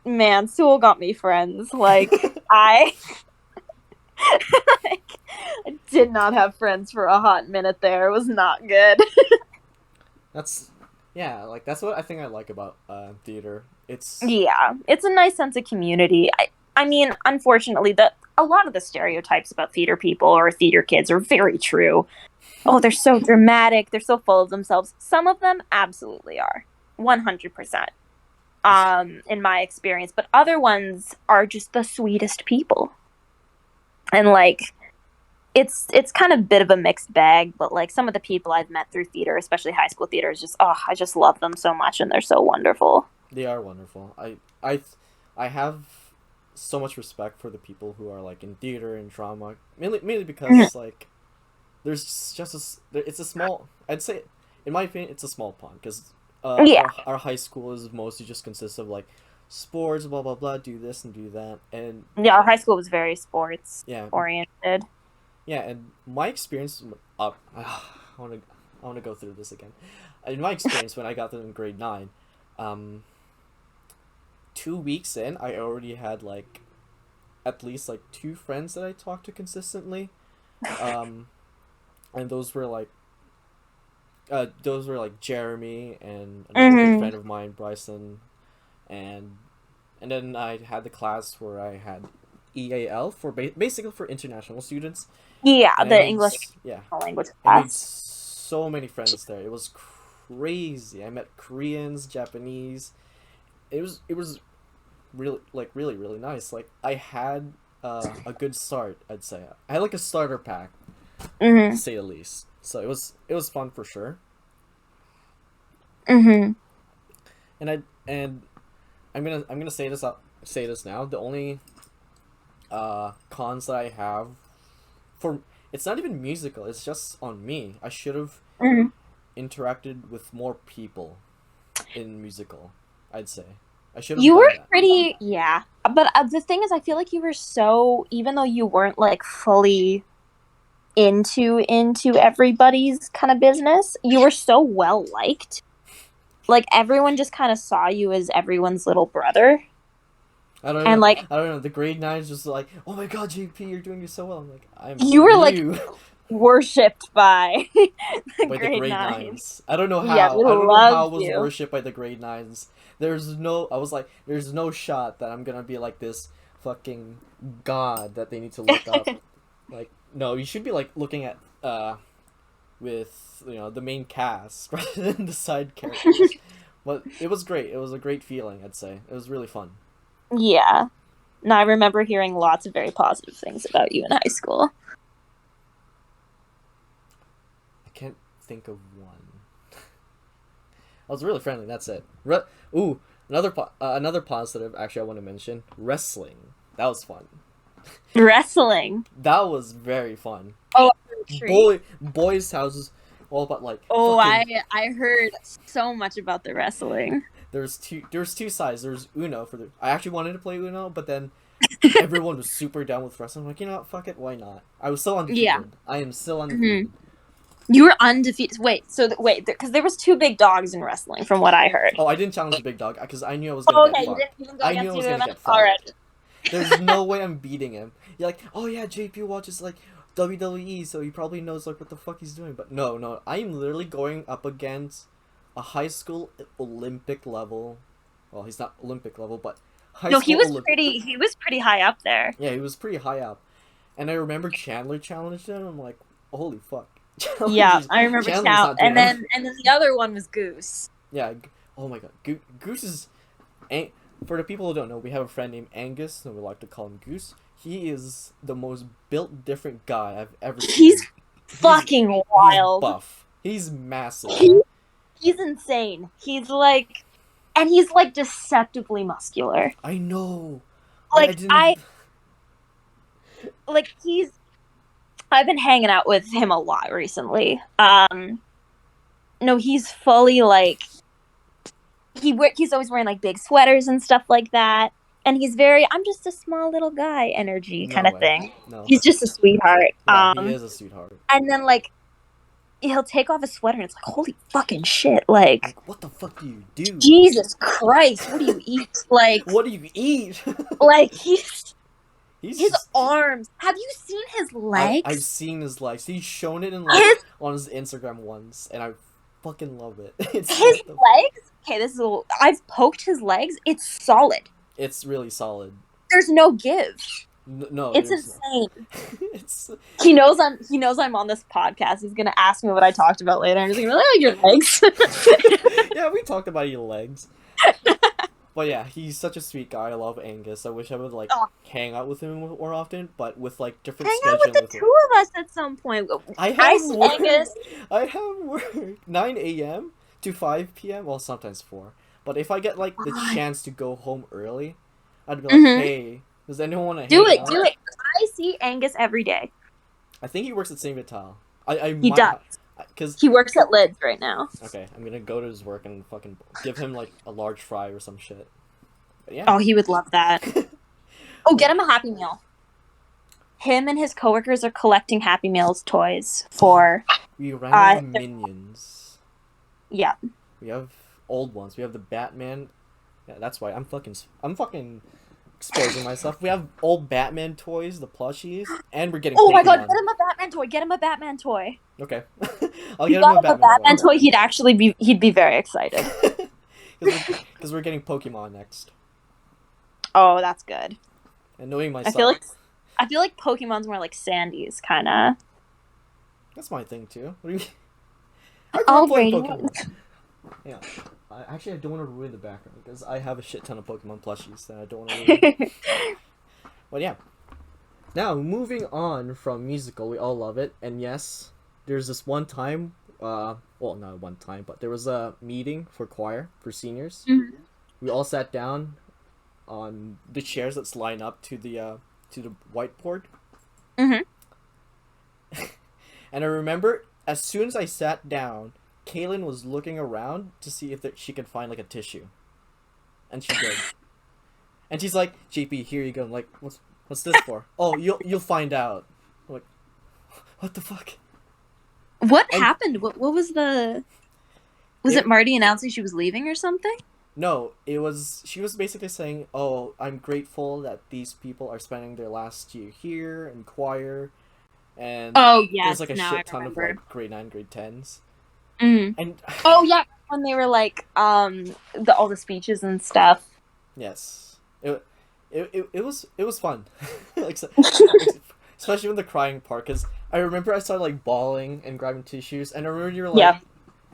Speaker 2: man, Sewell got me friends. Like I, like, I did not have friends for a hot minute there. It was not good.
Speaker 1: That's yeah, like that's what I think I like about theater. It's
Speaker 2: Yeah, it's a nice sense of community. I mean, unfortunately, a lot of the stereotypes about theater people or theater kids are very true. Oh, they're so dramatic. They're so full of themselves. Some of them absolutely are, 100%. In my experience, but other ones are just the sweetest people. And like, it's kind of a bit of a mixed bag. But like some of the people I've met through theater, especially high school theater, is just I just love them so much, and they're so wonderful.
Speaker 1: they are wonderful. I have so much respect for the people who are like in theater and drama. Mainly because like there's just it's a small. I'd say, in my opinion, it's a small pond because
Speaker 2: Yeah,
Speaker 1: our high school is mostly just consists of like sports, blah blah blah, do this and do that, and
Speaker 2: yeah. Our high school was very sports
Speaker 1: yeah,
Speaker 2: oriented.
Speaker 1: yeah, and my experience up. I want to go through this again. In my experience, when I got them in grade 9, 2 weeks in, I already had like at least like two friends that I talked to consistently, um, and those were like Jeremy and another good
Speaker 2: Hmm.
Speaker 1: friend of mine, Bryson, and then I had the class where I had EAL for basically for international students,
Speaker 2: Yeah,
Speaker 1: and
Speaker 2: the English
Speaker 1: yeah,
Speaker 2: language
Speaker 1: I made
Speaker 2: class.
Speaker 1: so many friends there. It was crazy. I met Koreans, Japanese. It was really nice. Like I had a good start. I'd say I had like a starter pack, to
Speaker 2: Hmm.
Speaker 1: say the least. So it was fun for sure.
Speaker 2: Mm-hmm.
Speaker 1: And I'm gonna say this now. The only cons that I have for it's not even musical. It's just on me. I should have
Speaker 2: Mm-hmm.
Speaker 1: interacted with more people in musical. I'd say I should have
Speaker 2: You were
Speaker 1: done that.
Speaker 2: pretty, yeah. But the thing is, I feel like you were so, even though you weren't like fully into everybody's kind of business, you were so well liked. Like everyone just kind of saw you as everyone's little brother.
Speaker 1: I don't
Speaker 2: And
Speaker 1: know.
Speaker 2: like
Speaker 1: I don't know. The grade nines just like, oh my god, JP, you're doing it so well. I'm like,
Speaker 2: you
Speaker 1: I'm
Speaker 2: were like
Speaker 1: new.
Speaker 2: worshipped by the
Speaker 1: By the
Speaker 2: grade
Speaker 1: grade
Speaker 2: nines.
Speaker 1: nines. I don't know
Speaker 2: Yeah,
Speaker 1: how.
Speaker 2: we
Speaker 1: I don't know how I
Speaker 2: loved
Speaker 1: was
Speaker 2: you.
Speaker 1: worshipped by the grade nines. There's no. I was like, there's no shot that I'm gonna be like this fucking god that they need to look up. Like, no, you should be like looking at with the main cast rather than the side characters. But it was great. It was a great feeling. I'd say it was really fun.
Speaker 2: Yeah. No, I remember hearing lots of very positive things about you in high school.
Speaker 1: I can't think of one. I was really friendly. That's it. Ooh, another positive. Actually, I want to mention wrestling. That was fun.
Speaker 2: Wrestling.
Speaker 1: That was very fun.
Speaker 2: Oh, tree.
Speaker 1: Boys' houses, all about like
Speaker 2: Oh,
Speaker 1: fucking.
Speaker 2: I heard so much about the wrestling.
Speaker 1: There's two sides. There's Uno for the. I actually wanted to play Uno, but then everyone was super down with wrestling. I'm like, fuck it, why not? I was still
Speaker 2: Yeah.
Speaker 1: undefeated. I am still
Speaker 2: hmm
Speaker 1: undefeated.
Speaker 2: You were undefeated. Wait, so wait, because there was two big dogs in wrestling, from what I heard.
Speaker 1: Oh, I didn't challenge the big dog because I knew I was gonna
Speaker 2: Oh,
Speaker 1: get
Speaker 2: okay,
Speaker 1: fucked.
Speaker 2: you didn't go
Speaker 1: I knew I
Speaker 2: against
Speaker 1: was
Speaker 2: either
Speaker 1: gonna
Speaker 2: of them.
Speaker 1: get
Speaker 2: All right.
Speaker 1: fucked. There's no way I'm beating him. You're like, oh yeah, JP watches like WWE, so he probably knows like what the fuck he's doing. But no, no, I am literally going up against a high school Olympic level. Well, he's not Olympic level, but high
Speaker 2: No,
Speaker 1: school Olympic.
Speaker 2: he was pretty high up there.
Speaker 1: Yeah, he was pretty high up. And I remember Chandler challenged him. I'm like, holy fuck,
Speaker 2: Yeah, I remember
Speaker 1: Chandler's
Speaker 2: Cal,
Speaker 1: not doing.
Speaker 2: and then the other one was Goose.
Speaker 1: Yeah. Oh my god, Goose is. For the people who don't know, we have a friend named Angus, and we like to call him Goose. He is the most built different guy I've ever
Speaker 2: He's
Speaker 1: seen.
Speaker 2: fucking
Speaker 1: He's
Speaker 2: wild.
Speaker 1: buff. He's massive.
Speaker 2: He, he's insane. And he's like deceptively muscular.
Speaker 1: I know. I
Speaker 2: Like
Speaker 1: didn't.
Speaker 2: like he's I've been hanging out with him a lot recently. No, he's fully like he's always wearing like big sweaters and stuff like that. And he's very I'm just a small little guy energy
Speaker 1: No
Speaker 2: kind of
Speaker 1: way.
Speaker 2: thing.
Speaker 1: No.
Speaker 2: He's just a sweetheart.
Speaker 1: Yeah, he is a sweetheart.
Speaker 2: And then like he'll take off his sweater and it's like holy fucking shit. Like
Speaker 1: Like, what the fuck do you do?
Speaker 2: Jesus Christ, what do you eat? Like
Speaker 1: What do you eat?
Speaker 2: like
Speaker 1: He's
Speaker 2: his
Speaker 1: just.
Speaker 2: arms. Have you seen his
Speaker 1: I've
Speaker 2: legs?
Speaker 1: seen his legs. He's shown it in
Speaker 2: His
Speaker 1: on his Instagram once, and I fucking love it. It's
Speaker 2: his
Speaker 1: what the.
Speaker 2: legs. Okay, I've poked his legs. It's solid.
Speaker 1: It's really solid.
Speaker 2: There's no give.
Speaker 1: No,
Speaker 2: It's
Speaker 1: there's no.
Speaker 2: insane.
Speaker 1: It's
Speaker 2: He knows I'm on this podcast. He's gonna ask me what I talked about later. I'm just gonna be like, oh, your legs.
Speaker 1: yeah, we talked about your legs. But yeah, he's such a sweet guy. I love Angus. I wish I would like
Speaker 2: Oh,
Speaker 1: hang out with him more often, but with like different
Speaker 2: hang out with
Speaker 1: scheduling.
Speaker 2: the two of us at some point.
Speaker 1: I
Speaker 2: I
Speaker 1: have
Speaker 2: see
Speaker 1: work.
Speaker 2: Angus.
Speaker 1: I have work 9 a.m. to 5 p.m. Well, sometimes 4. But if I get like the chance to go home early, I'd be like, hey, does anyone want to
Speaker 2: Do
Speaker 1: hang
Speaker 2: it,
Speaker 1: out?
Speaker 2: do it. I see Angus every day.
Speaker 1: I think he works at St. Vital. I
Speaker 2: He
Speaker 1: might
Speaker 2: does.
Speaker 1: because
Speaker 2: He works at Lids right now.
Speaker 1: okay, I'm gonna go to his work and fucking give him like a large fry or some shit. But yeah.
Speaker 2: Oh, he would love that. Oh, get him a Happy Meal. Him and his coworkers are collecting Happy Meals toys for.
Speaker 1: We ran out of minions.
Speaker 2: Yeah.
Speaker 1: We have old ones. We have the Batman. Yeah, that's why I'm fucking exposing myself. We have old Batman toys, the plushies, and we're getting.
Speaker 2: Oh my god,
Speaker 1: Pokemon.
Speaker 2: get him a Batman toy. Get him a Batman toy.
Speaker 1: Okay, I'll
Speaker 2: If
Speaker 1: get
Speaker 2: you
Speaker 1: him a
Speaker 2: got him a
Speaker 1: Batman
Speaker 2: Batman toy, he'd be very excited.
Speaker 1: Because we're getting Pokemon next.
Speaker 2: Oh, that's good.
Speaker 1: And knowing myself,
Speaker 2: I feel like Pokemon's more like Sandy's kind of.
Speaker 1: that's my thing too. What do you mean? I grew
Speaker 2: All
Speaker 1: up playing
Speaker 2: radiant.
Speaker 1: Pokemon. Yeah. Actually, I don't want to ruin the background because I have a shit ton of Pokemon plushies that I don't want to ruin. But yeah. Now, moving on from musical, we all love it. And yes, there's this one time well, not one time, but there was a meeting for choir for seniors.
Speaker 2: Mhm.
Speaker 1: We all sat down on the chairs that's lined up to the whiteboard.
Speaker 2: Mhm.
Speaker 1: And I remember as soon as I sat down, Kaylin was looking around to see if she could find like a tissue, and she did. And she's like, "JP, here you go." I'm like, what's this for? Oh, you'll find out. I'm like, what the fuck?
Speaker 2: What
Speaker 1: And
Speaker 2: happened? What was the? Was it
Speaker 1: it
Speaker 2: Marty announcing she was leaving or something?
Speaker 1: no, it was she was basically saying, "Oh, I'm grateful that these people are spending their last year here in choir." And
Speaker 2: Oh
Speaker 1: there's
Speaker 2: yes,
Speaker 1: like a
Speaker 2: now I
Speaker 1: shit ton of
Speaker 2: remember.
Speaker 1: like grade 9, grade 10s.
Speaker 2: Mm.
Speaker 1: And
Speaker 2: Oh yeah, when they were like all the speeches and stuff.
Speaker 1: yes, it was fun. like, especially when the crying part, because I remember I started like bawling and grabbing tissues, and I remember you were like,
Speaker 2: Yeah.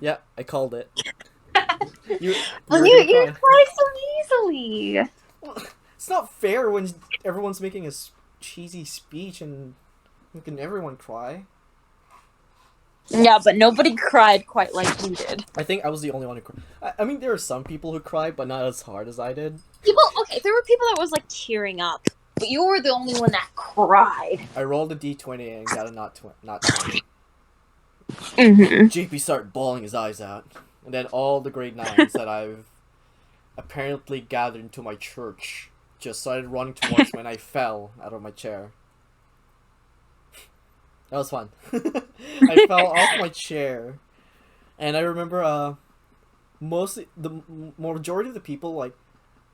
Speaker 1: "Yeah, I called it. You you
Speaker 2: Well,
Speaker 1: were
Speaker 2: you
Speaker 1: gonna
Speaker 2: you
Speaker 1: cry."
Speaker 2: cry so easily.
Speaker 1: Well, it's not fair when everyone's making a cheesy speech and making everyone cry.
Speaker 2: Yeah, but nobody cried quite like you did.
Speaker 1: I think I was the only one who cried. I mean, there are some people who cried, but not as hard as I did.
Speaker 2: Okay, there were people that was like tearing up, but you were the only one that cried.
Speaker 1: I rolled a d20 and got a not 20.
Speaker 2: Mm-hmm.
Speaker 1: JP started bawling his eyes out. And then all the grade 9s that I've apparently gathered into my church just started running towards me, and I fell out of my chair. That was fun. I fell off my chair, and I remember mostly majority of the people like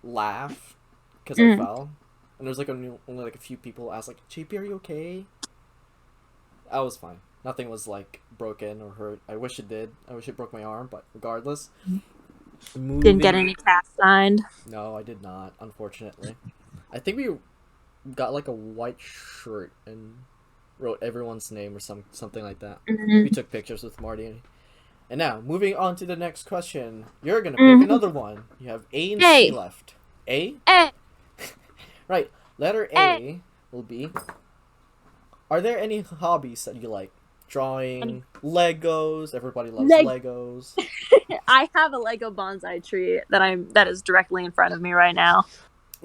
Speaker 1: laughed because I
Speaker 2: Mm.
Speaker 1: fell, and there's like only like a few people asked like, "JP, are you okay?" I was fine. Nothing was like broken or hurt. I wish it did. I wish it broke my arm, but regardless,
Speaker 2: Didn't get
Speaker 1: moving.
Speaker 2: any cast signed.
Speaker 1: No, I did not. Unfortunately, I think we got like a white shirt and wrote everyone's name or something like that. We
Speaker 2: Mm-hmm.
Speaker 1: took pictures with Marty. And now, moving on to the next question. You're gonna pick
Speaker 2: Mm-hmm.
Speaker 1: another one. You have A and C
Speaker 2: Hey,
Speaker 1: left. A?
Speaker 2: hey,
Speaker 1: Right. Letter
Speaker 2: hey.
Speaker 1: A will be, are there any hobbies that you like? Drawing, Legos. Everybody loves
Speaker 2: Leg-
Speaker 1: Legos.
Speaker 2: I have a Lego bonsai tree that is directly in front of me right now.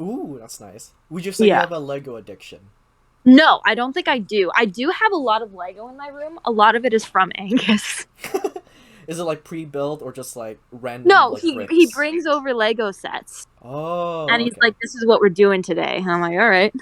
Speaker 1: Ooh, that's nice. Would you say you
Speaker 2: Yeah.
Speaker 1: have a Lego addiction?
Speaker 2: No, I don't think I do. I do have a lot of Lego in my room. A lot of it is from Angus.
Speaker 1: Is it like pre-built or just like random
Speaker 2: No,
Speaker 1: like
Speaker 2: he
Speaker 1: bricks?
Speaker 2: brings over Lego sets. And
Speaker 1: Oh,
Speaker 2: he's
Speaker 1: okay.
Speaker 2: like, "This is what we're doing today." And I'm like, "All right."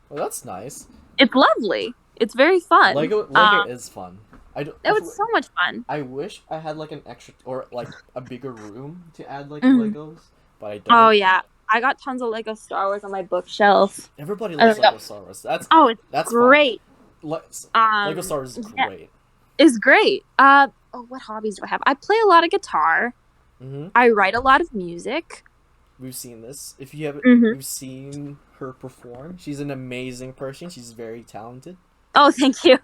Speaker 1: Well, that's nice.
Speaker 2: It's lovely. It's very fun.
Speaker 1: Lego is fun. I do,
Speaker 2: It was so much fun.
Speaker 1: I wish I had like an extra or like a bigger room to add like
Speaker 2: Mhm.
Speaker 1: Legos, but I
Speaker 2: Oh
Speaker 1: don't.
Speaker 2: yeah, I got tons of Lego Star Wars on my bookshelf.
Speaker 1: Everybody
Speaker 2: And
Speaker 1: loves
Speaker 2: I got,
Speaker 1: Lego Star Wars. That's
Speaker 2: oh, it's
Speaker 1: that's fine.
Speaker 2: great.
Speaker 1: Le- Lego
Speaker 2: Um,
Speaker 1: Star Wars is
Speaker 2: yeah,
Speaker 1: great.
Speaker 2: it's great. Oh, what hobbies do I have? I play a lot of guitar.
Speaker 1: Mm-hmm.
Speaker 2: I write a lot of music.
Speaker 1: We've seen this. If you haven't,
Speaker 2: Mm-hmm.
Speaker 1: you've seen her perform. She's an amazing person. She's very talented.
Speaker 2: Oh, thank you.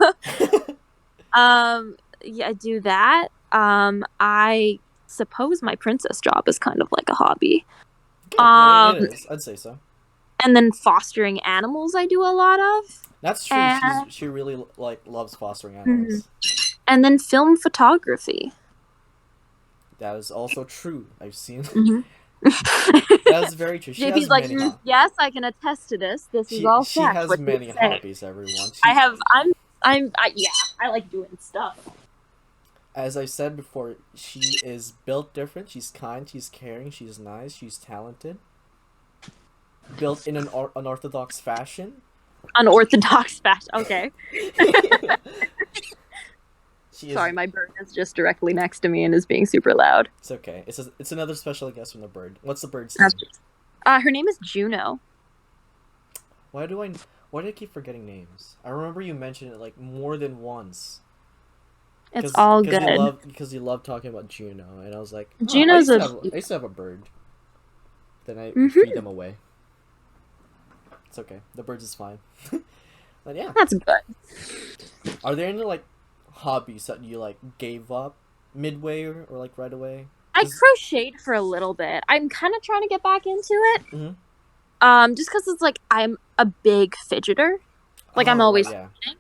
Speaker 2: Yeah, I do that. I suppose my princess job is kind of like a hobby.
Speaker 1: Good. Yeah, it
Speaker 2: Um,
Speaker 1: is. I'd say so.
Speaker 2: and then fostering animals, I do a lot of,
Speaker 1: That's true.
Speaker 2: and
Speaker 1: She really like loves fostering
Speaker 2: mhm.
Speaker 1: animals.
Speaker 2: and then film photography.
Speaker 1: That is also true. I've seen.
Speaker 2: Mm-hmm.
Speaker 1: That is very true. She
Speaker 2: JP's
Speaker 1: has
Speaker 2: like,
Speaker 1: many
Speaker 2: yes, I can attest to this. This is all
Speaker 1: she
Speaker 2: fact.
Speaker 1: has
Speaker 2: What you
Speaker 1: many
Speaker 2: say?
Speaker 1: hobbies. Everyone.
Speaker 2: I have. Yeah. I like doing stuff.
Speaker 1: As I said before, she is built different. She's kind. She's caring. She's nice. She's talented. Built in an unorthodox fashion.
Speaker 2: Unorthodox fashion. Okay.
Speaker 1: She
Speaker 2: Sorry,
Speaker 1: is.
Speaker 2: my bird is just directly next to me and is being super loud.
Speaker 1: It's okay. It's another special guest from the bird. What's the bird's
Speaker 2: That's
Speaker 1: name?
Speaker 2: Her name is Juno.
Speaker 1: Why do I keep forgetting names? I remember you mentioned it like more than once.
Speaker 2: It's all good.
Speaker 1: Because you love talking about Juno, and I was like, oh,
Speaker 2: Juno's
Speaker 1: I used to have a bird. Then I
Speaker 2: Mhm.
Speaker 1: feed them away. It's okay. The birds is fine. But yeah,
Speaker 2: That's good.
Speaker 1: are there any like hobbies that you like gave up midway or like right away?
Speaker 2: I
Speaker 1: 'Cause-
Speaker 2: crocheted for a little bit. I'm kind of trying to get back into it.
Speaker 1: Mhm.
Speaker 2: Just because it's like I'm a big fidgeter. Like I'm
Speaker 1: Oh,
Speaker 2: always,
Speaker 1: right, yeah.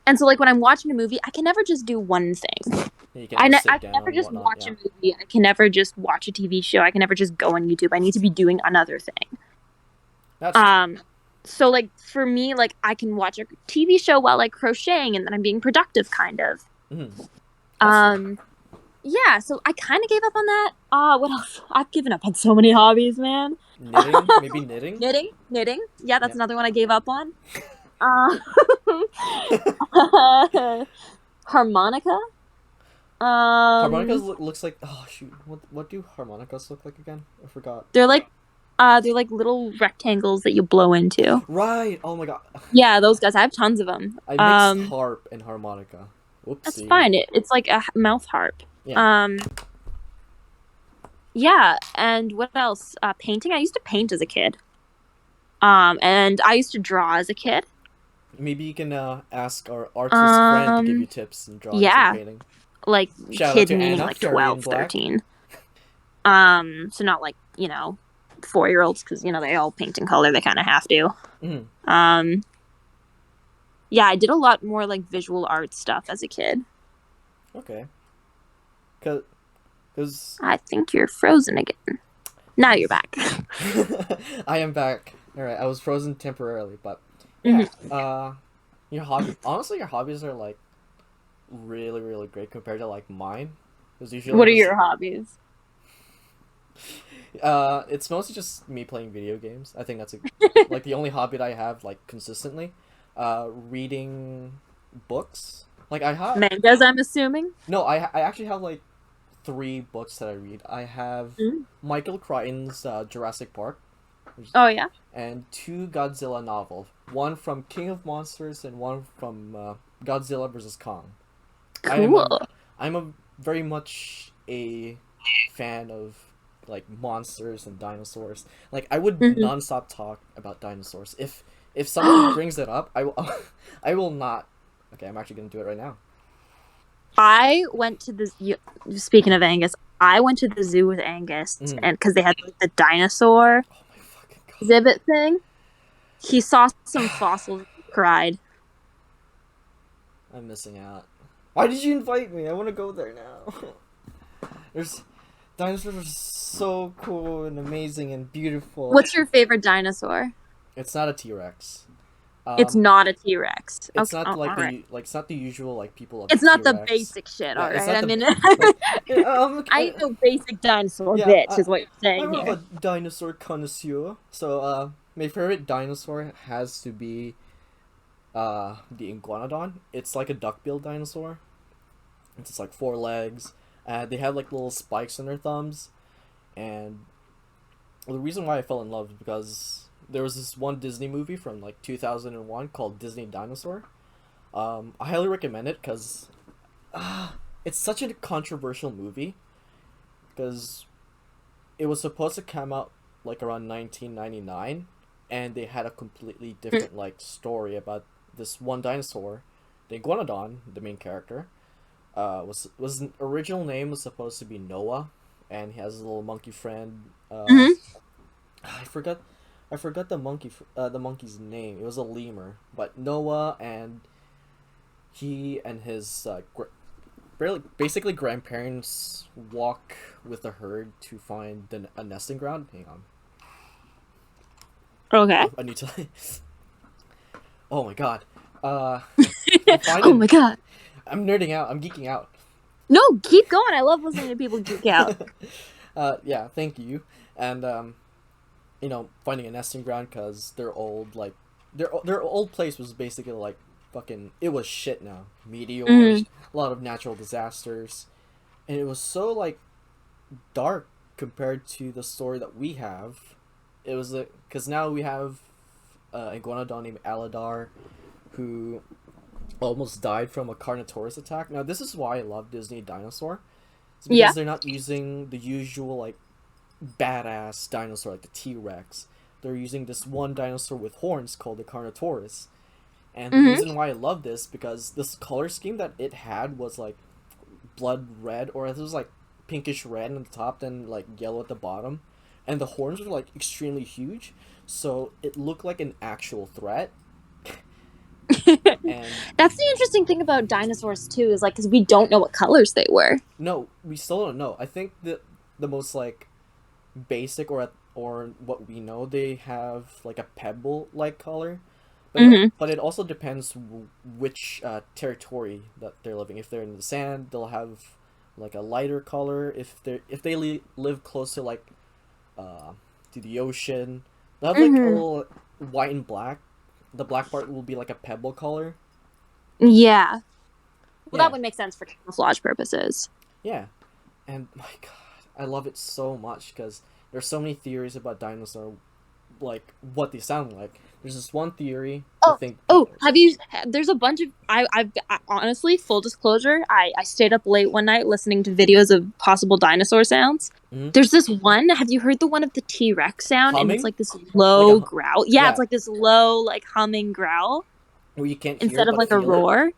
Speaker 2: and so like when I'm watching a movie, I can never just do one thing.
Speaker 1: You can just
Speaker 2: I
Speaker 1: sit
Speaker 2: can
Speaker 1: down
Speaker 2: never
Speaker 1: and
Speaker 2: just
Speaker 1: whatnot.
Speaker 2: watch a
Speaker 1: Yeah.
Speaker 2: movie. I can never just watch a TV show. I can never just go on YouTube. I need to be doing another thing.
Speaker 1: That's true.
Speaker 2: Um, so like for me, like I can watch a TV show while like crocheting, and then I'm being productive, kind of.
Speaker 1: That's true.
Speaker 2: Um, yeah. So I kind of gave up on that. What else? I've given up on so many hobbies, man.
Speaker 1: Knitting, maybe knitting.
Speaker 2: Knitting. Yeah,
Speaker 1: Yeah.
Speaker 2: that's another one I gave up on. Uh, harmonica.
Speaker 1: Harmonicas
Speaker 2: Um,
Speaker 1: looks like, oh shoot, what do harmonicas look like again? I forgot.
Speaker 2: they're like they're like little rectangles that you blow into.
Speaker 1: Right. Oh my god.
Speaker 2: Yeah, those guys. I have tons of them.
Speaker 1: I mixed harp and harmonica.
Speaker 2: That's
Speaker 1: Whoopsie.
Speaker 2: fine. It's like a mouth harp.
Speaker 1: Yeah.
Speaker 2: Um, yeah, and what else? Painting. I used to paint as a kid. And I used to draw as a kid.
Speaker 1: Maybe you can ask our artist friend to give you
Speaker 2: Um,
Speaker 1: tips in drawings and
Speaker 2: yeah,
Speaker 1: painting.
Speaker 2: like
Speaker 1: Shout out
Speaker 2: kid
Speaker 1: to
Speaker 2: meaning
Speaker 1: Anna,
Speaker 2: like
Speaker 1: Fairy in
Speaker 2: 12,
Speaker 1: Black.
Speaker 2: 13. So not like, 4-year-olds because, they all paint in color. They kind of have to.
Speaker 1: Mm.
Speaker 2: Um, yeah, I did a lot more like visual art stuff as a kid.
Speaker 1: Okay. Cause
Speaker 2: I think you're frozen again. Now you're back.
Speaker 1: I am back. All right, I was frozen temporarily, but yeah. Your hobby. Honestly, your hobbies are like really, really great compared to like mine. Because usually
Speaker 2: What
Speaker 1: I'm
Speaker 2: are
Speaker 1: just
Speaker 2: your hobbies?
Speaker 1: it's mostly just me playing video games. I think that's like the only hobby that I have like consistently. Reading books. Like I have
Speaker 2: Mangas, I'm assuming.
Speaker 1: no, I actually have like 3 books that I read. I have
Speaker 2: Mm.
Speaker 1: Michael Crichton's Jurassic Park,
Speaker 2: Oh yeah,
Speaker 1: and 2 Godzilla novels. One from King of Monsters and one from Godzilla vs Kong. I am
Speaker 2: cool.
Speaker 1: I'm a very much a fan of like monsters and dinosaurs. Like I would
Speaker 2: Mhm.
Speaker 1: nonstop talk about dinosaurs. If someone brings it up, I will I will not. Okay, I'm actually gonna do it right now.
Speaker 2: I went to speaking of Angus, I went to the zoo with Angus,
Speaker 1: Mm.
Speaker 2: and because they had like the dinosaur
Speaker 1: Oh my fucking god.
Speaker 2: exhibit thing, he saw some fossils and cried.
Speaker 1: I'm missing out. Why did you invite me? I want to go there now. There's dinosaurs are so cool and amazing and beautiful.
Speaker 2: What's your favorite dinosaur?
Speaker 1: It's not a T-Rex.
Speaker 2: It's
Speaker 1: Um,
Speaker 2: not a T-Rex.
Speaker 1: it's
Speaker 2: Okay,
Speaker 1: not
Speaker 2: all
Speaker 1: like
Speaker 2: right.
Speaker 1: it's not the usual like people of
Speaker 2: It's not the
Speaker 1: T-Rex.
Speaker 2: basic shit.
Speaker 1: Yeah,
Speaker 2: All
Speaker 1: it's
Speaker 2: right.
Speaker 1: not
Speaker 2: I
Speaker 1: the
Speaker 2: mean,
Speaker 1: like.
Speaker 2: I ain't no basic dinosaur
Speaker 1: Yeah,
Speaker 2: bitch, is what you're saying
Speaker 1: I'm more of
Speaker 2: here.
Speaker 1: a dinosaur connoisseur. So my favorite dinosaur has to be the iguanodon. It's like a duck-billed dinosaur. It's just like 4 legs. They have like little spikes on their thumbs, and the reason why I fell in love is because there was this one Disney movie from like 2001 called Disney Dinosaur. I highly recommend it because it's such a controversial movie because it was supposed to come out like around 1999, and they had a completely different like story about this one dinosaur, the iguanodon, the main character. Was original name was supposed to be Noah, and he has a little monkey friend.
Speaker 2: Hmm.
Speaker 1: I forgot, the monkey's name. It was a lemur, but Noah and he and his basically grandparents walk with the herd to find a nesting ground. Hang on,
Speaker 2: Okay.
Speaker 1: I need to. Oh my god, find
Speaker 2: Oh
Speaker 1: it.
Speaker 2: my god.
Speaker 1: I'm nerding out. I'm geeking out.
Speaker 2: No, keep going. I love listening to people geek out.
Speaker 1: Yeah, thank you. And finding a nesting ground because their old like their old place was basically like fucking. It was shit now. Meteors,
Speaker 2: Mm.
Speaker 1: a lot of natural disasters, and it was so like dark compared to the story that we have. It was because now we have an iguanodon named Aladar, who almost died from a Carnotaurus attack. Now this is why I love Disney Dinosaur. It's
Speaker 2: Yeah.
Speaker 1: because they're not using the usual like badass dinosaur like the T-Rex. They're using this one dinosaur with horns called the Carnotaurus. And the
Speaker 2: Hmm.
Speaker 1: reason why I love this because this color scheme that it had was like blood red, or it was like pinkish red on the top, then like yellow at the bottom, and the horns were like extremely huge, so it looked like an actual threat. And
Speaker 2: That's the interesting thing about dinosaurs too, is like because we don't know what colors they were.
Speaker 1: no, we still don't know. I think the most like basic or what we know, they have like a pebble like color,
Speaker 2: Hmm.
Speaker 1: but it also depends which territory that they're living. If they're in the sand, they'll have like a lighter color. If they live close to like uh to the ocean, they'll have like a
Speaker 2: Hmm.
Speaker 1: little white and black. The black part will be like a pebble color.
Speaker 2: Yeah. Well, that
Speaker 1: Yeah,
Speaker 2: would make sense for camouflage purposes.
Speaker 1: yeah. And my god, I love it so much because there's so many theories about dinosaur, like what they sound like. There's this one theory I
Speaker 2: Oh,
Speaker 1: think
Speaker 2: oh,
Speaker 1: people.
Speaker 2: have you? There's a bunch of I honestly, full disclosure, I stayed up late one night listening to videos of possible dinosaur sounds.
Speaker 1: Mhm.
Speaker 2: There's this one. Have you heard the one of the T-Rex sound? And it's
Speaker 1: Humming,
Speaker 2: like this
Speaker 1: like
Speaker 2: low
Speaker 1: a
Speaker 2: growl. Yeah, it's
Speaker 1: yeah,
Speaker 2: like this low, like humming growl
Speaker 1: where you can't hear
Speaker 2: instead
Speaker 1: it
Speaker 2: of
Speaker 1: but
Speaker 2: like a
Speaker 1: feel it.
Speaker 2: roar.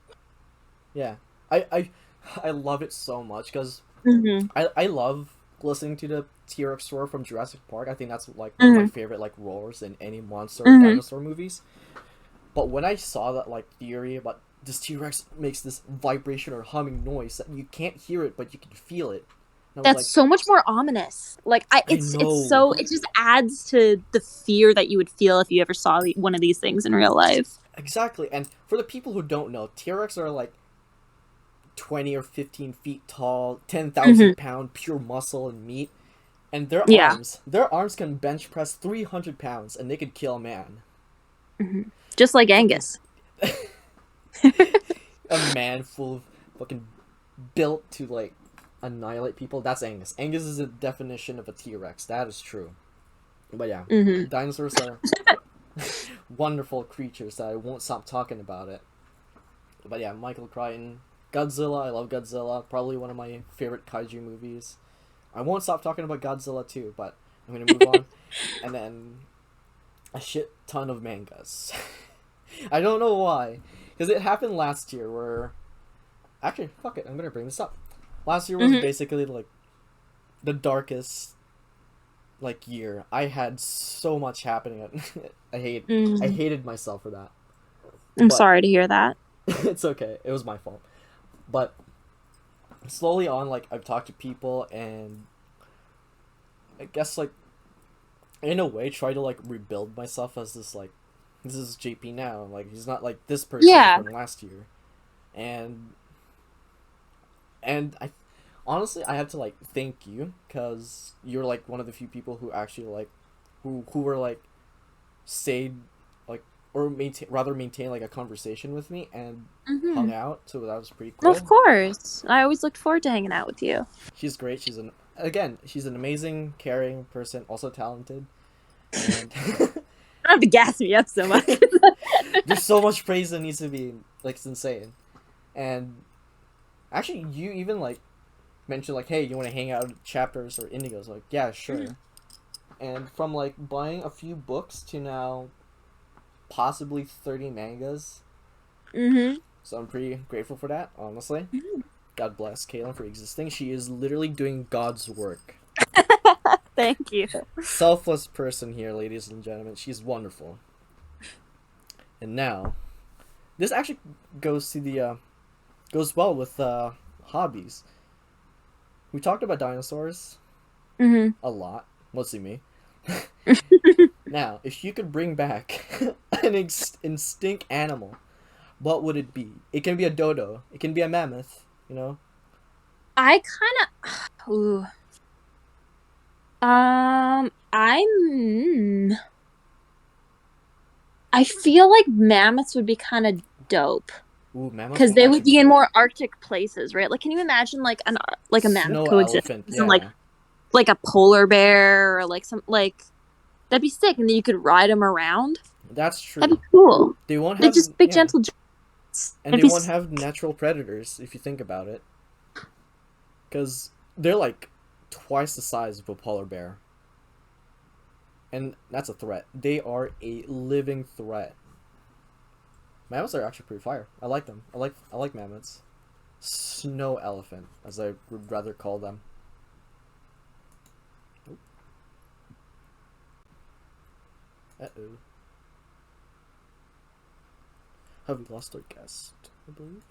Speaker 1: Yeah, I love it so much because
Speaker 2: Hmm.
Speaker 1: I love listening to the T-Rex roar from Jurassic Park. I think that's like one of my
Speaker 2: Hmm.
Speaker 1: favorite like roars in any monster or
Speaker 2: Hmm.
Speaker 1: dinosaur movies. But when I saw that like theory about this T-Rex makes this vibration or humming noise that you can't hear it but you can feel it, and I was
Speaker 2: That's
Speaker 1: like,
Speaker 2: so much more ominous. Like
Speaker 1: I
Speaker 2: it's
Speaker 1: know.
Speaker 2: so it just adds to the fear that you would feel if you ever saw one of these things in real life.
Speaker 1: Exactly. And for the people who don't know, T-Rex are like 20 or 15 feet tall, ten
Speaker 2: Hmm.
Speaker 1: thousand pound pure muscle and meat. And
Speaker 2: Yeah.
Speaker 1: their arms can bench press 300 pounds and they could kill a man.
Speaker 2: Hmm. Just like
Speaker 1: Fucking
Speaker 2: Angus.
Speaker 1: a man full of fucking built to like annihilate people. That's Angus. Angus is a definition of a T-Rex. That is true. But yeah,
Speaker 2: Hmm.
Speaker 1: dinosaurs are wonderful creatures that I won't stop talking about it. But yeah, Michael Crichton, Godzilla. I love Godzilla. Probably one of my favorite kaiju movies. I won't stop talking about Godzilla too, but I'm gonna move on. And then a shit ton of mangas. I don't know why, because it happened last year. Where actually, fuck it, I'm gonna bring this up. Last year was
Speaker 2: Hmm.
Speaker 1: basically like the darkest like year. I had so much happening. I
Speaker 2: Hmm.
Speaker 1: hated myself for that,
Speaker 2: I'm
Speaker 1: but
Speaker 2: sorry to hear that.
Speaker 1: it's okay. It was my fault. But slowly on, like I've talked to people, and I guess like in a way try to like rebuild myself as this is JP now. Like he's not like this person
Speaker 2: Yeah.
Speaker 1: from last year, and I honestly I have to like thank you because you're like one of the few people who actually like who were like stayed like or maintain like a conversation with me and
Speaker 2: Hmm.
Speaker 1: hung out. So that was pretty
Speaker 2: Of
Speaker 1: cool.
Speaker 2: course. I always looked forward to hanging out with you.
Speaker 1: She's great. She's an amazing, caring person, also talented, and
Speaker 2: You don't have to gas me up so much.
Speaker 1: there's so much praise that needs to be like it's insane. And actually, you even like mentioned like, hey, you want to hang out at chapters or Indigos? Like, yeah, sure. And from like buying a few books to now possibly 30 mangas,
Speaker 2: Hmm.
Speaker 1: so I'm pretty grateful for that. Honestly, God bless Caitlin for existing. She is literally doing God's work.
Speaker 2: Thank you.
Speaker 1: Selfless person here, ladies and gentlemen. She's wonderful. And now, this actually goes to the goes well with hobbies. We talked about dinosaurs
Speaker 2: Hmm.
Speaker 1: a lot, mostly me. Now, if you could bring back an extinct animal, what would it be? It can be a dodo. It can be a mammoth. You know.
Speaker 2: I kind of. Ooh. I'm. I feel like mammoths would be kind of dope
Speaker 1: Ooh, mammoths
Speaker 2: because
Speaker 1: would
Speaker 2: they would
Speaker 1: actually be
Speaker 2: be in
Speaker 1: dope.
Speaker 2: more Arctic places, right? Like, can you imagine like a mammoth
Speaker 1: Snow
Speaker 2: coexistence
Speaker 1: elephant.
Speaker 2: and
Speaker 1: Yeah,
Speaker 2: like a polar bear or like some like that'd be sick, and then you could ride them around.
Speaker 1: that's
Speaker 2: That'd
Speaker 1: true.
Speaker 2: be cool.
Speaker 1: They won't
Speaker 2: They're
Speaker 1: have
Speaker 2: just big
Speaker 1: yeah,
Speaker 2: gentle giants.
Speaker 1: and
Speaker 2: It'd
Speaker 1: they
Speaker 2: be
Speaker 1: won't have natural predators if you think about it, because they're like twice the size of a polar bear, and that's a threat. They are a living threat. Mammoths are actually pretty fire. I like them. I like mammoths. Snow elephant, as I would rather call them. Uh oh. Have we lost our guest? I believe.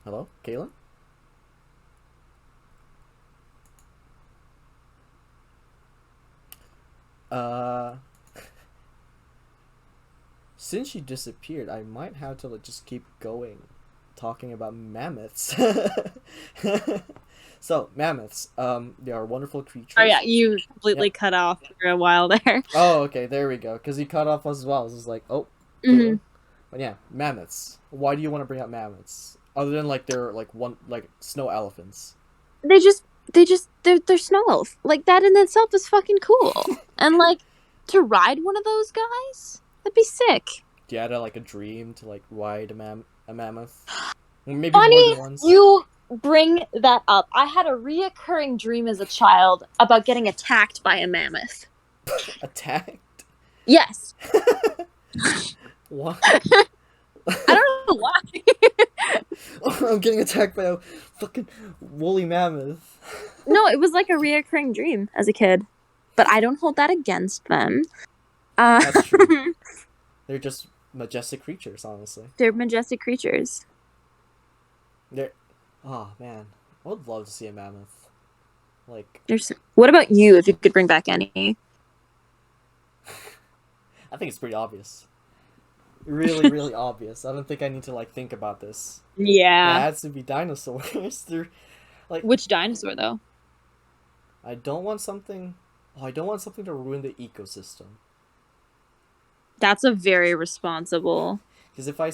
Speaker 1: Hello, Kaylin? Uh, since she disappeared, I might have to just keep going, talking about mammoths. So mammoths, they are wonderful
Speaker 2: Oh yeah,
Speaker 1: creatures.
Speaker 2: you completely
Speaker 1: Yep.
Speaker 2: cut off for a while there.
Speaker 1: Oh, okay, there we go. Because he cut off us as well. It was like, oh,
Speaker 2: Hmm.
Speaker 1: Caitlin. But yeah, mammoths. Why do you want to bring up mammoths? Other than like they're like one like snow elephants.
Speaker 2: They just they're snow elf. Like that in itself is fucking cool. And like to ride one of those guys, that'd be sick.
Speaker 1: Do you had like a dream to like ride a mammoth? Maybe more
Speaker 2: Funny
Speaker 1: than once.
Speaker 2: you bring that up. I had a reoccurring dream as a child about getting attacked by a mammoth.
Speaker 1: Attacked?
Speaker 2: Yes.
Speaker 1: What?
Speaker 2: I don't know why.
Speaker 1: I'm getting attacked by a fucking woolly mammoth.
Speaker 2: No, it was like a reoccurring dream as a kid. But I don't hold that against them. Uh,
Speaker 1: That's true. They're just majestic creatures, honestly.
Speaker 2: they're majestic creatures.
Speaker 1: They're. Oh man, I would love to see a mammoth. Like,
Speaker 2: What about you if you could bring back any?
Speaker 1: I think it's pretty obvious. Really, really obvious. I don't think I need to like think about this. It
Speaker 2: Yeah.
Speaker 1: has to be dinosaurs. They're like,
Speaker 2: Which dinosaur though?
Speaker 1: I don't want something. Oh, I don't want something to ruin the ecosystem.
Speaker 2: That's a very responsible.
Speaker 1: Because if I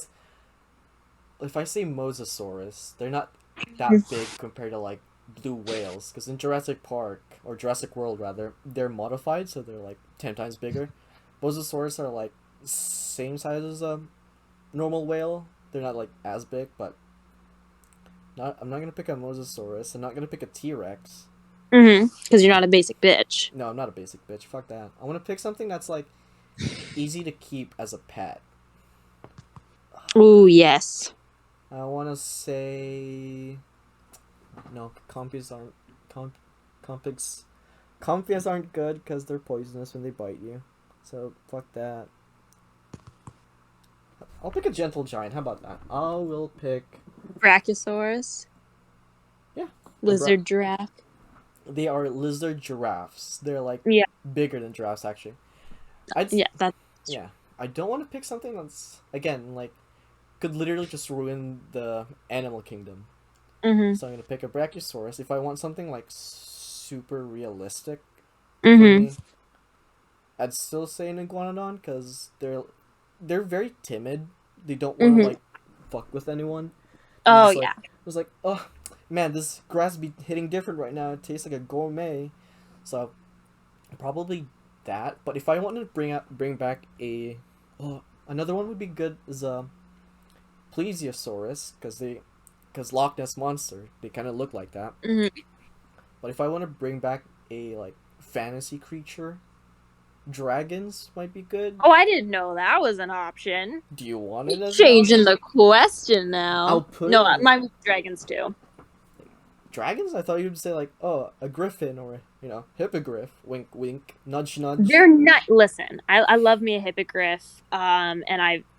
Speaker 1: say Mosasaurus, they're not that big compared to like blue whales. Because in Jurassic Park or Jurassic World rather, they're modified, so they're like 10 times bigger. Mosasaurus are like same size as a normal whale. They're not like as big, but not. I'm not gonna pick a Mosasaurus. I'm not gonna pick a T Rex.
Speaker 2: Mm-hmm. Because you're not a basic bitch.
Speaker 1: No, I'm not a basic bitch. Fuck that. I want to pick something that's like easy to keep as a pet.
Speaker 2: Oh yes.
Speaker 1: I want to say no. Compies aren't comp compigs. Compias aren't good because they're poisonous when they bite you. So fuck that. I'll pick a gentle giant. How about that? I will pick.
Speaker 2: Brachiosaurus.
Speaker 1: Yeah.
Speaker 2: Lizard giraffe.
Speaker 1: They are lizard giraffes. They're like
Speaker 2: Yeah.
Speaker 1: bigger than giraffes actually. I'd
Speaker 2: Yeah. That's
Speaker 1: yeah. I don't want to pick something that's again like could literally just ruin the animal kingdom.
Speaker 2: mm-hmm.
Speaker 1: So I'm gonna pick a Brachiosaurus. If I want something like super realistic for
Speaker 2: Mm-hmm.
Speaker 1: me, I'd still say an iguanodon because they're very timid. They don't want to
Speaker 2: Mm-hmm.
Speaker 1: like fuck with anyone. They're
Speaker 2: Oh
Speaker 1: just like
Speaker 2: yeah.
Speaker 1: it was like oh man, this grass be hitting different right now. It tastes like a gourmet. So probably that. But if I wanted to bring back a another one would be good is a plesiosaurus because Loch Ness monster they kind of look like that.
Speaker 2: Mm-hmm.
Speaker 1: But if I want to bring back a like fantasy creature, dragons might be good.
Speaker 2: Oh, I didn't know that was an option.
Speaker 1: Do you want it as an
Speaker 2: Changing
Speaker 1: option?
Speaker 2: the question
Speaker 1: I'll
Speaker 2: now.
Speaker 1: put
Speaker 2: No,
Speaker 1: it in
Speaker 2: mine was dragons too.
Speaker 1: dragons. I thought you'd say like oh a griffin or hippogriff. Wink wink. Nudge nudge.
Speaker 2: They're not. Listen, I love me a hippogriff. And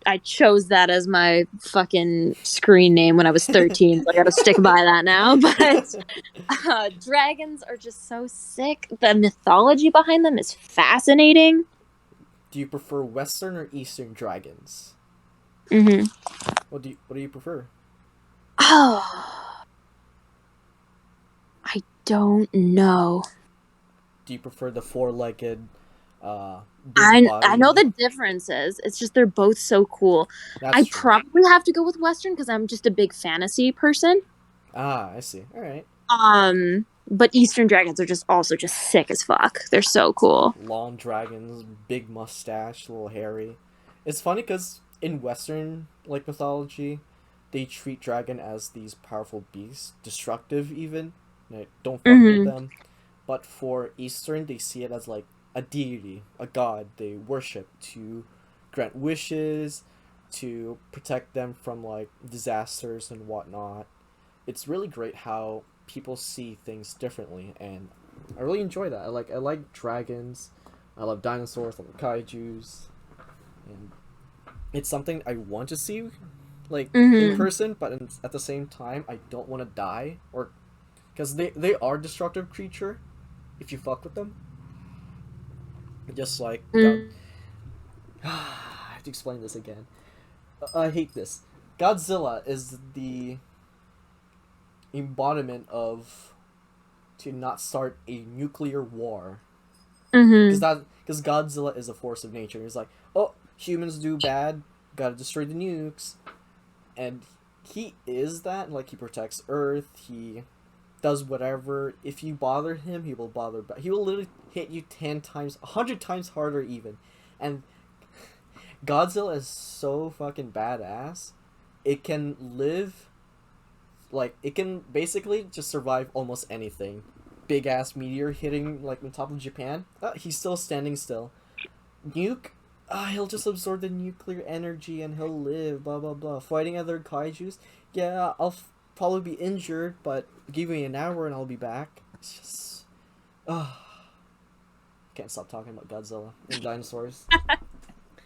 Speaker 2: I chose that as my fucking screen name when I was 13. So I got to stick by that now. But dragons are just so sick. The mythology behind them is fascinating.
Speaker 1: Do you prefer Western or Eastern dragons?
Speaker 2: Mm-hmm.
Speaker 1: What do you prefer?
Speaker 2: Oh, I don't know.
Speaker 1: Do you prefer the four-legged,
Speaker 2: I know
Speaker 1: big-bodied?
Speaker 2: the differences. It's just they're both so cool.
Speaker 1: That's
Speaker 2: I
Speaker 1: true.
Speaker 2: probably have to go with Western because I'm just a big fantasy person.
Speaker 1: Ah, I see. All right.
Speaker 2: But Eastern dragons are just also just sick as fuck. They're so cool.
Speaker 1: Long dragons, big mustache, little hairy. It's funny because in Western like mythology, they treat dragon as these powerful beasts, destructive even. Like, don't fuck with
Speaker 2: Mm-hmm.
Speaker 1: them. But for Eastern, they see it as like a deity, a god they worship to grant wishes, to protect them from like disasters and whatnot. It's really great how people see things differently, and I really enjoy that. I like dragons. I love dinosaurs, I love kaijus, and it's something I want to see, like in
Speaker 2: Mm-hmm.
Speaker 1: person. But at the same time, I don't want to die, or because they are destructive creature if you fuck with them. Just like God,
Speaker 2: Mm-hmm.
Speaker 1: I have to explain this again. I hate this. Godzilla is the embodiment of to not start a nuclear war,
Speaker 2: Mm-hmm.
Speaker 1: because Godzilla is a force of nature. He's like, oh, humans do bad, gotta destroy the nukes, and he is that. Like, he protects Earth. He does whatever. If you bother him, he will bother back. He will literally hit you 10 times, 100 times harder even, and Godzilla is so fucking badass. It can live, like, it can basically just survive almost anything. Big ass meteor hitting like on top of Japan. He's still standing still. Nuke. He'll just absorb the nuclear energy and he'll live. Blah blah blah. Fighting other kaiju's. Yeah, probably be injured, but give me an hour and I'll be back. It's just, can't stop talking about Godzilla and dinosaurs.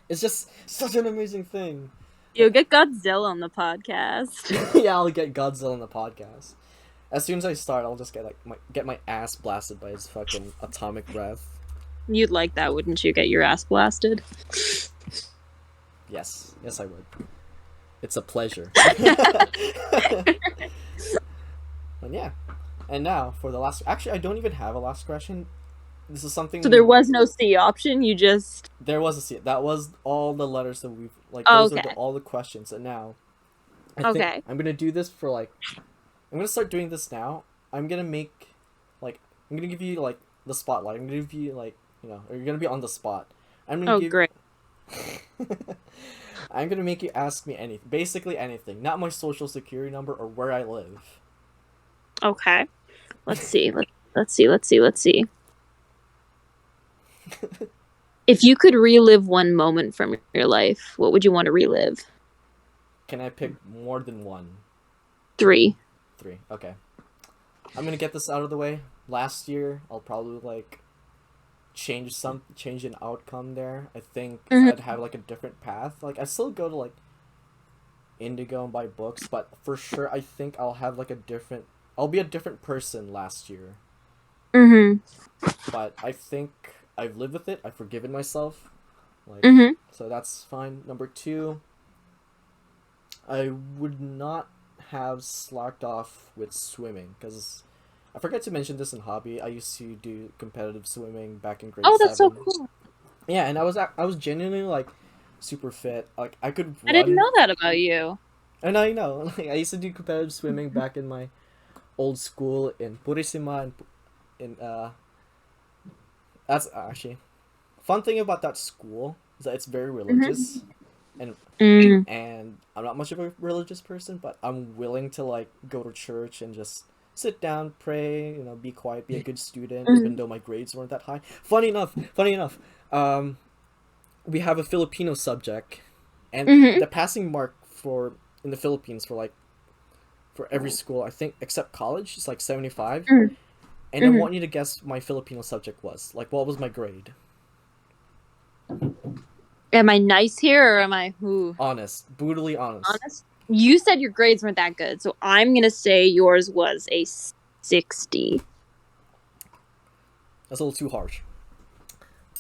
Speaker 1: It's just such an amazing thing.
Speaker 2: You'll get Godzilla on the podcast.
Speaker 1: Yeah, I'll get Godzilla in the podcast. As soon as I start, I'll just get my ass blasted by his fucking atomic breath.
Speaker 2: You'd like that, wouldn't you? Get your ass blasted.
Speaker 1: Yes, yes, I would. It's a pleasure. And yeah, and now for the last. Actually, I don't even have a last question. This is
Speaker 2: So there
Speaker 1: something.
Speaker 2: was no C option. You just
Speaker 1: There was a C. That was all the letters that we've like. Those are
Speaker 2: okay.
Speaker 1: all the questions, and now I think
Speaker 2: Okay.
Speaker 1: I'm gonna do this for like. I'm gonna start doing this now. I'm gonna make, like, I'm gonna give you like the spotlight. I'm gonna give you like, or you're gonna be on the spot. I'm gonna
Speaker 2: Oh,
Speaker 1: give.
Speaker 2: great.
Speaker 1: I'm gonna make you ask me anything, basically anything, not my social security number or where I live.
Speaker 2: Okay. Let's see. Let's see. Let's see. Let's see. If you could relive one moment from your life, what would you want to relive?
Speaker 1: Can I pick more than one?
Speaker 2: 3.
Speaker 1: Three. Okay. I'm gonna get this out of the way. Last year, I'll probably like change an outcome there. I think
Speaker 2: Mm-hmm.
Speaker 1: I'd have like a different path. Like I still go to like Indigo and buy books, but for sure I think I'll have like a different. I'll be a different person last year.
Speaker 2: Mm-hmm.
Speaker 1: But I think I've lived with it. I've forgiven myself. Like,
Speaker 2: Mm-hmm.
Speaker 1: so that's fine. Number two, I would not have slacked off with swimming because I forgot to mention this in hobby. I used to do competitive swimming back in grade
Speaker 2: Oh, that's so
Speaker 1: seven.
Speaker 2: cool.
Speaker 1: Yeah, and I was genuinely like super fit. Like I could
Speaker 2: I didn't
Speaker 1: run,
Speaker 2: know that about you.
Speaker 1: and I know. Like I used to do competitive swimming back in my old school in Purisima, and that's actually fun thing about that school is that it's very
Speaker 2: Mm-hmm.
Speaker 1: religious, and
Speaker 2: Mm.
Speaker 1: I'm not much of a religious person, but I'm willing to like go to church and just sit down, pray, be quiet, be a good student, even
Speaker 2: Mm-hmm.
Speaker 1: though my grades weren't that high. Funny enough, we have a Filipino subject, and
Speaker 2: Mm-hmm.
Speaker 1: the passing mark for in the Philippines for every school, I think except college, is like 75. And I
Speaker 2: Mm-hmm.
Speaker 1: want you to guess my Filipino subject was. Like, what was my grade?
Speaker 2: Am I nice here or am I who?
Speaker 1: Honest, brutally honest.
Speaker 2: Honest? You said your grades weren't that good, so I'm gonna say yours was a 60.
Speaker 1: That's a little too harsh.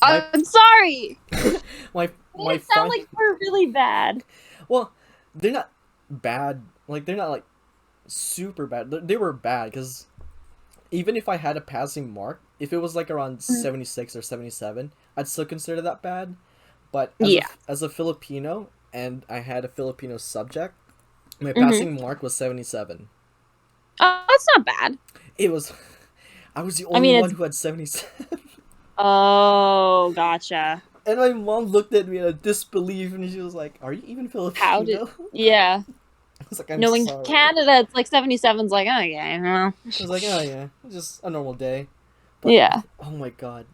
Speaker 1: My
Speaker 2: I'm sorry.
Speaker 1: my
Speaker 2: Made
Speaker 1: my
Speaker 2: it sound
Speaker 1: fun.
Speaker 2: like we're really bad.
Speaker 1: Well, they're not bad. Like they're not like super bad. They were bad because even if I had a passing mark, if it was like around 76 or 77, I'd still consider that bad. But
Speaker 2: Yeah.
Speaker 1: as a Filipino and I had a Filipino subject, my
Speaker 2: Mm-hmm.
Speaker 1: passing mark was 77.
Speaker 2: Oh, that's not bad.
Speaker 1: It was I was the
Speaker 2: I
Speaker 1: only
Speaker 2: mean,
Speaker 1: one
Speaker 2: it's.
Speaker 1: who had 77.
Speaker 2: Oh, gotcha.
Speaker 1: And my mom looked at me in a disbelief and she was like, "Are you even
Speaker 2: How did.
Speaker 1: Filipino?"
Speaker 2: Yeah.
Speaker 1: I was like, "I'm
Speaker 2: Knowing
Speaker 1: sorry."
Speaker 2: Canada, it's like 77's like, okay, well.
Speaker 1: I was like, "Oh yeah, just a normal day." But
Speaker 2: Yeah.
Speaker 1: oh my god,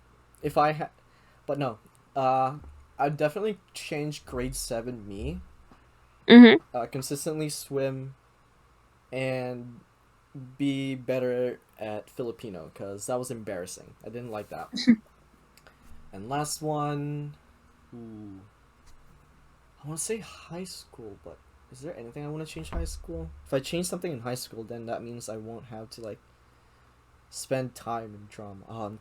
Speaker 1: if I had, but no, uh, I'd definitely change grade seven me.
Speaker 2: Mm-hmm.
Speaker 1: Consistently swim and be better at Filipino because that was embarrassing. I didn't like that. And last one. Ooh. I want to say high school, but is there anything I want to change high school? If I change something in high school, then that means I won't have to like spend time in drama. Oh, I'm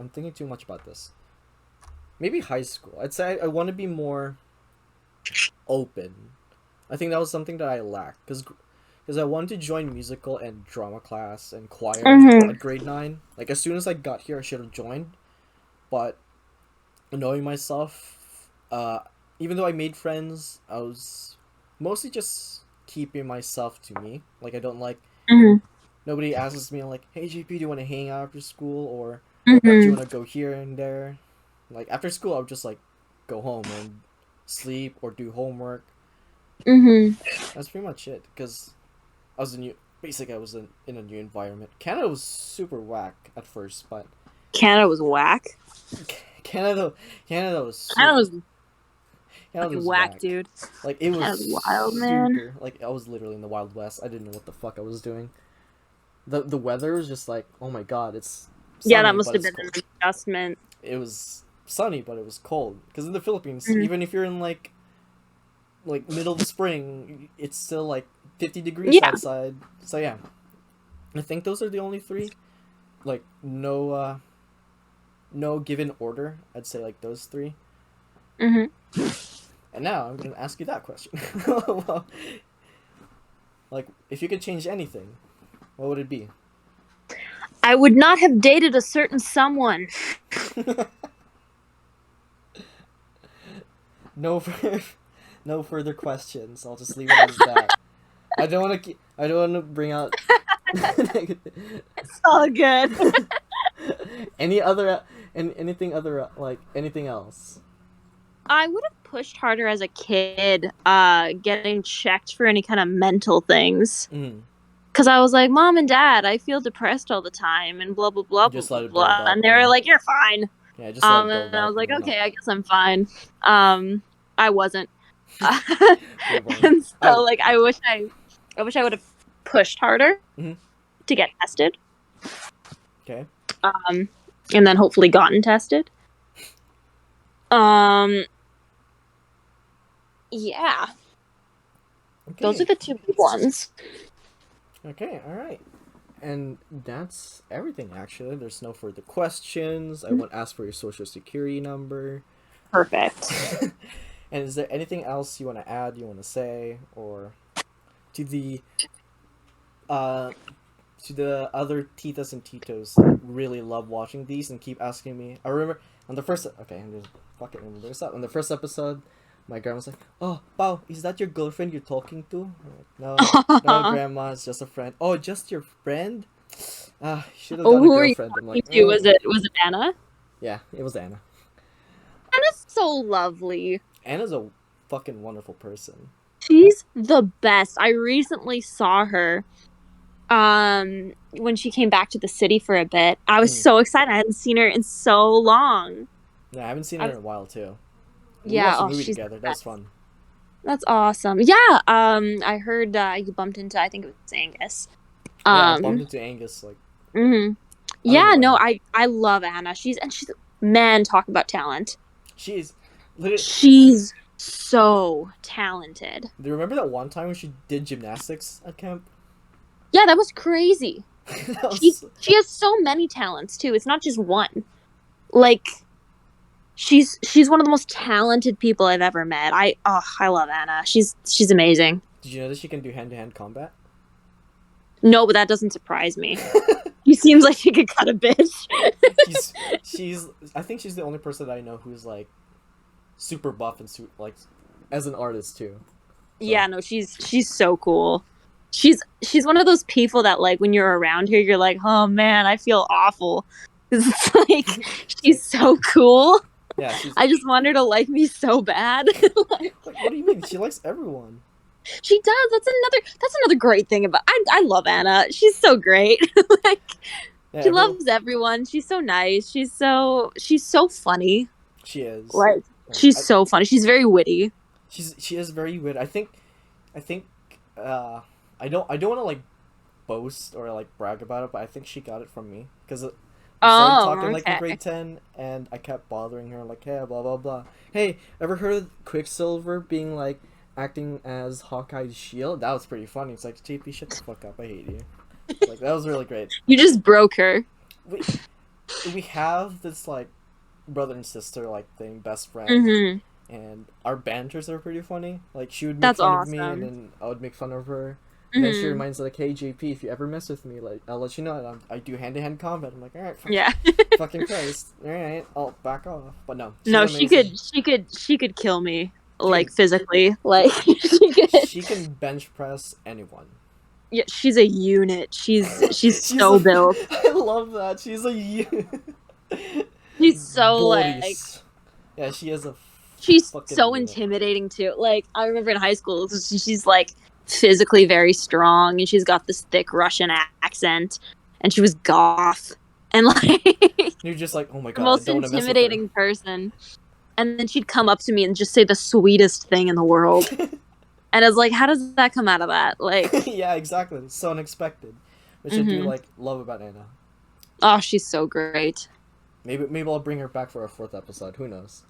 Speaker 1: thinking too much about this. Maybe high school. I'd say I want to be more open. I think that was something that I lacked because I wanted to join musical and drama class and choir
Speaker 2: Mm-hmm.
Speaker 1: at grade 9. Like as soon as I got here, I should have joined, but knowing myself, even though I made friends, I was mostly just keeping myself to me. Like I don't like
Speaker 2: Mm-hmm.
Speaker 1: nobody asks me like, "Hey JP, do you want to hang out after school or do you
Speaker 2: Mm-hmm.
Speaker 1: want to go here and there?" Like after school, I would just like go home and sleep or do homework.
Speaker 2: Mm-hmm.
Speaker 1: That's pretty much it. Because I was basically I was in a new environment. Canada was super whack at first, but
Speaker 2: Canada was whack.
Speaker 1: Canada, Canada was
Speaker 2: Canada
Speaker 1: super.
Speaker 2: was
Speaker 1: Canada
Speaker 2: fucking
Speaker 1: was
Speaker 2: whack,
Speaker 1: whack.
Speaker 2: dude.
Speaker 1: Like it was
Speaker 2: Canada's wild, man.
Speaker 1: super. Like I was literally in the Wild West. I didn't know what the fuck I was doing. The weather was just like, oh my god, it's
Speaker 2: Yeah, that
Speaker 1: sunny
Speaker 2: must
Speaker 1: but
Speaker 2: have
Speaker 1: it's
Speaker 2: been an
Speaker 1: cold.
Speaker 2: adjustment.
Speaker 1: It was sunny but it was cold. Because in the Philippines,
Speaker 2: Mhm.
Speaker 1: even if you're in like middle of spring, it's still like 50 degrees
Speaker 2: Yeah.
Speaker 1: outside. So yeah, I think those are the only three. Like no given order. I'd say like those three.
Speaker 2: Hmm.
Speaker 1: And now I'm gonna ask you that question. Well, like if you could change anything, what would it be?
Speaker 2: I would not have dated a certain someone.
Speaker 1: No, no further questions. I'll just leave it as that. I don't want to. I don't want to bring out
Speaker 2: It's all good.
Speaker 1: any other and anything other like anything else.
Speaker 2: I would have pushed harder as a kid, getting checked for any kind of mental things.
Speaker 1: Mm.
Speaker 2: Because I was like, Mom and Dad, I feel depressed all the time, and blah, blah, blah, blah,
Speaker 1: Just
Speaker 2: blah,
Speaker 1: let it build
Speaker 2: blah. And
Speaker 1: up
Speaker 2: they were
Speaker 1: and
Speaker 2: like, You're fine.
Speaker 1: yeah, just let it build
Speaker 2: And I
Speaker 1: up
Speaker 2: was
Speaker 1: and
Speaker 2: like,
Speaker 1: then not.
Speaker 2: Okay, I guess I'm fine. I wasn't.
Speaker 1: Pretty boring.
Speaker 2: And
Speaker 1: I.
Speaker 2: so, like, I wish I would have pushed harder
Speaker 1: Mm-hmm.
Speaker 2: to get tested.
Speaker 1: Okay.
Speaker 2: Um, and then hopefully gotten tested. Um, yeah, those are
Speaker 1: Okay.
Speaker 2: the two big ones.
Speaker 1: Okay. All right. And that's everything. Actually, there's no further questions. I won't ask for your social security number.
Speaker 2: Perfect.
Speaker 1: And is there anything else you want to add? You want to say, or to the uh to the other titas and titos that really love watching these and keep asking me. I remember on the first. Okay, I'm just fucking remember this up. On the first episode, my grandma's like, "Oh, Pao, is that your girlfriend you're talking to?" I'm like, no, no, grandma, it's just a friend. Oh, just your friend? Ah, should have
Speaker 2: Oh,
Speaker 1: got a
Speaker 2: who are you
Speaker 1: girlfriend. I'm
Speaker 2: talking
Speaker 1: like,
Speaker 2: to? Was it Anna?
Speaker 1: yeah, it was Anna.
Speaker 2: Anna's so lovely.
Speaker 1: Anna's a fucking wonderful person.
Speaker 2: She's the best. I recently saw her when she came back to the city for a bit. I was
Speaker 1: Mm.
Speaker 2: so excited. I hadn't seen her in so long.
Speaker 1: Yeah, I haven't seen
Speaker 2: I
Speaker 1: her in
Speaker 2: was
Speaker 1: a while too. We
Speaker 2: Yeah,
Speaker 1: watched a
Speaker 2: oh,
Speaker 1: movie
Speaker 2: she's the
Speaker 1: together. That was
Speaker 2: best.
Speaker 1: fun.
Speaker 2: That's awesome. Yeah, I heard you bumped into, I think it was Angus.
Speaker 1: Yeah, I bumped
Speaker 2: Um
Speaker 1: into Angus. Like,
Speaker 2: mhm.
Speaker 1: I don't know
Speaker 2: Yeah, no,
Speaker 1: when.
Speaker 2: I love Anna. She's man, talk about talent.
Speaker 1: She is. Literally,
Speaker 2: She's so talented.
Speaker 1: do you remember that one time when she did gymnastics at camp?
Speaker 2: Yeah, that was crazy.
Speaker 1: That
Speaker 2: She
Speaker 1: was.
Speaker 2: she has so many talents too. It's not just one. Like she's one of the most talented people I've ever met. I love Anna. She's amazing.
Speaker 1: Did you know that she can do hand to hand combat?
Speaker 2: No, but that doesn't surprise me. She seems like she could cut a bitch.
Speaker 1: she's she's. I think she's the only person that I know who's like super buff and like as an artist too. So
Speaker 2: Yeah, no, she's so cool. She's one of those people that like when you're around her, you're like, oh man, I feel awful. 'Cause it's like
Speaker 1: it's like
Speaker 2: she's so cool.
Speaker 1: yeah, she's
Speaker 2: I just want her to like me so bad. Like,
Speaker 1: like what do you mean? She likes everyone.
Speaker 2: she does. That's another great thing about I love Anna. She's so great. Like
Speaker 1: Yeah,
Speaker 2: she
Speaker 1: everyone.
Speaker 2: loves everyone. She's so nice. She's so funny.
Speaker 1: She is.
Speaker 2: Like
Speaker 1: Like
Speaker 2: she's so funny. She's very witty.
Speaker 1: she is very weird. I think uh I don't want to like boast or like brag about it, but I think she got it from me because We started
Speaker 2: Oh,
Speaker 1: talking like in
Speaker 2: okay.
Speaker 1: grade 10, and I kept bothering her, like, hey, blah, blah, blah. Hey, ever heard of Quicksilver being, like, acting as Hawkeye's shield? That was pretty funny. It's like, JP, shut the fuck up. I hate you. Like, that was really great.
Speaker 2: You just broke her.
Speaker 1: We, we have this, like, brother and sister, like, thing, best friends.
Speaker 2: Mm-hmm.
Speaker 1: And our banters are pretty funny. Like, she would make
Speaker 2: That's
Speaker 1: fun of me, and
Speaker 2: awesome.
Speaker 1: then I would make fun of her. And then she
Speaker 2: Mm-hmm.
Speaker 1: reminds like, "Hey JP, if you ever mess with me, like I'll let you know that I do hand-to-hand combat." I'm like, "All right,
Speaker 2: Yeah.
Speaker 1: fucking Christ, all right, I'll back off." But no, she's
Speaker 2: No,
Speaker 1: amazing,
Speaker 2: she could kill me like
Speaker 1: dude.
Speaker 2: physically. Like she could.
Speaker 1: She can bench press anyone.
Speaker 2: Yeah, she's a unit. She's
Speaker 1: She's
Speaker 2: so
Speaker 1: a.
Speaker 2: built.
Speaker 1: I love that. She's a.
Speaker 2: She's so like
Speaker 1: Boris. Yeah, she is a
Speaker 2: she's
Speaker 1: fucking
Speaker 2: so
Speaker 1: unit.
Speaker 2: intimidating too. Like I remember in high school, she's like physically very strong, and she's got this thick Russian accent, and she was goth, and like
Speaker 1: You're just like, oh my
Speaker 2: the
Speaker 1: god, I
Speaker 2: most
Speaker 1: don't want to mess with her.
Speaker 2: intimidating person. And then she'd come up to me and just say the sweetest thing in the world, and I was like, how does that come out of that? Like,
Speaker 1: Yeah, exactly. It's so unexpected, which I do
Speaker 2: mm-hmm.
Speaker 1: like love about Anna.
Speaker 2: Oh, she's so great.
Speaker 1: Maybe I'll bring her back for a fourth episode. Who knows?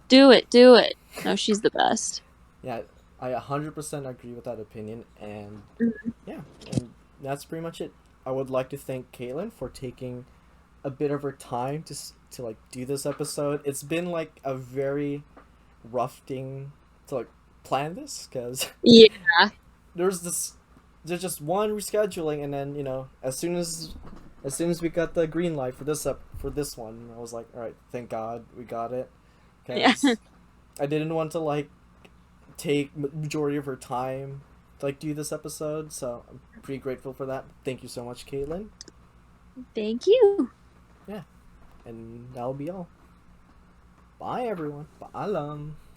Speaker 2: Do it, do it. No, she's the best.
Speaker 1: Yeah, I 100% agree with that opinion, and
Speaker 2: Mhm.
Speaker 1: yeah, and that's pretty much it. I would like to thank Caitlin for taking a bit of her time to like do this episode. It's been like a very rough thing to like plan this because
Speaker 2: Yeah,
Speaker 1: there's this there's just one rescheduling, and then as soon as we got the green light for for this one, I was like, all right, thank God we got it,
Speaker 2: yeah.
Speaker 1: because I didn't want to like take majority of her time to like do this episode, so I'm pretty grateful for that. Thank you so much, Caitlin.
Speaker 2: Thank you.
Speaker 1: Yeah, and that'll be all. Bye everyone. Bye.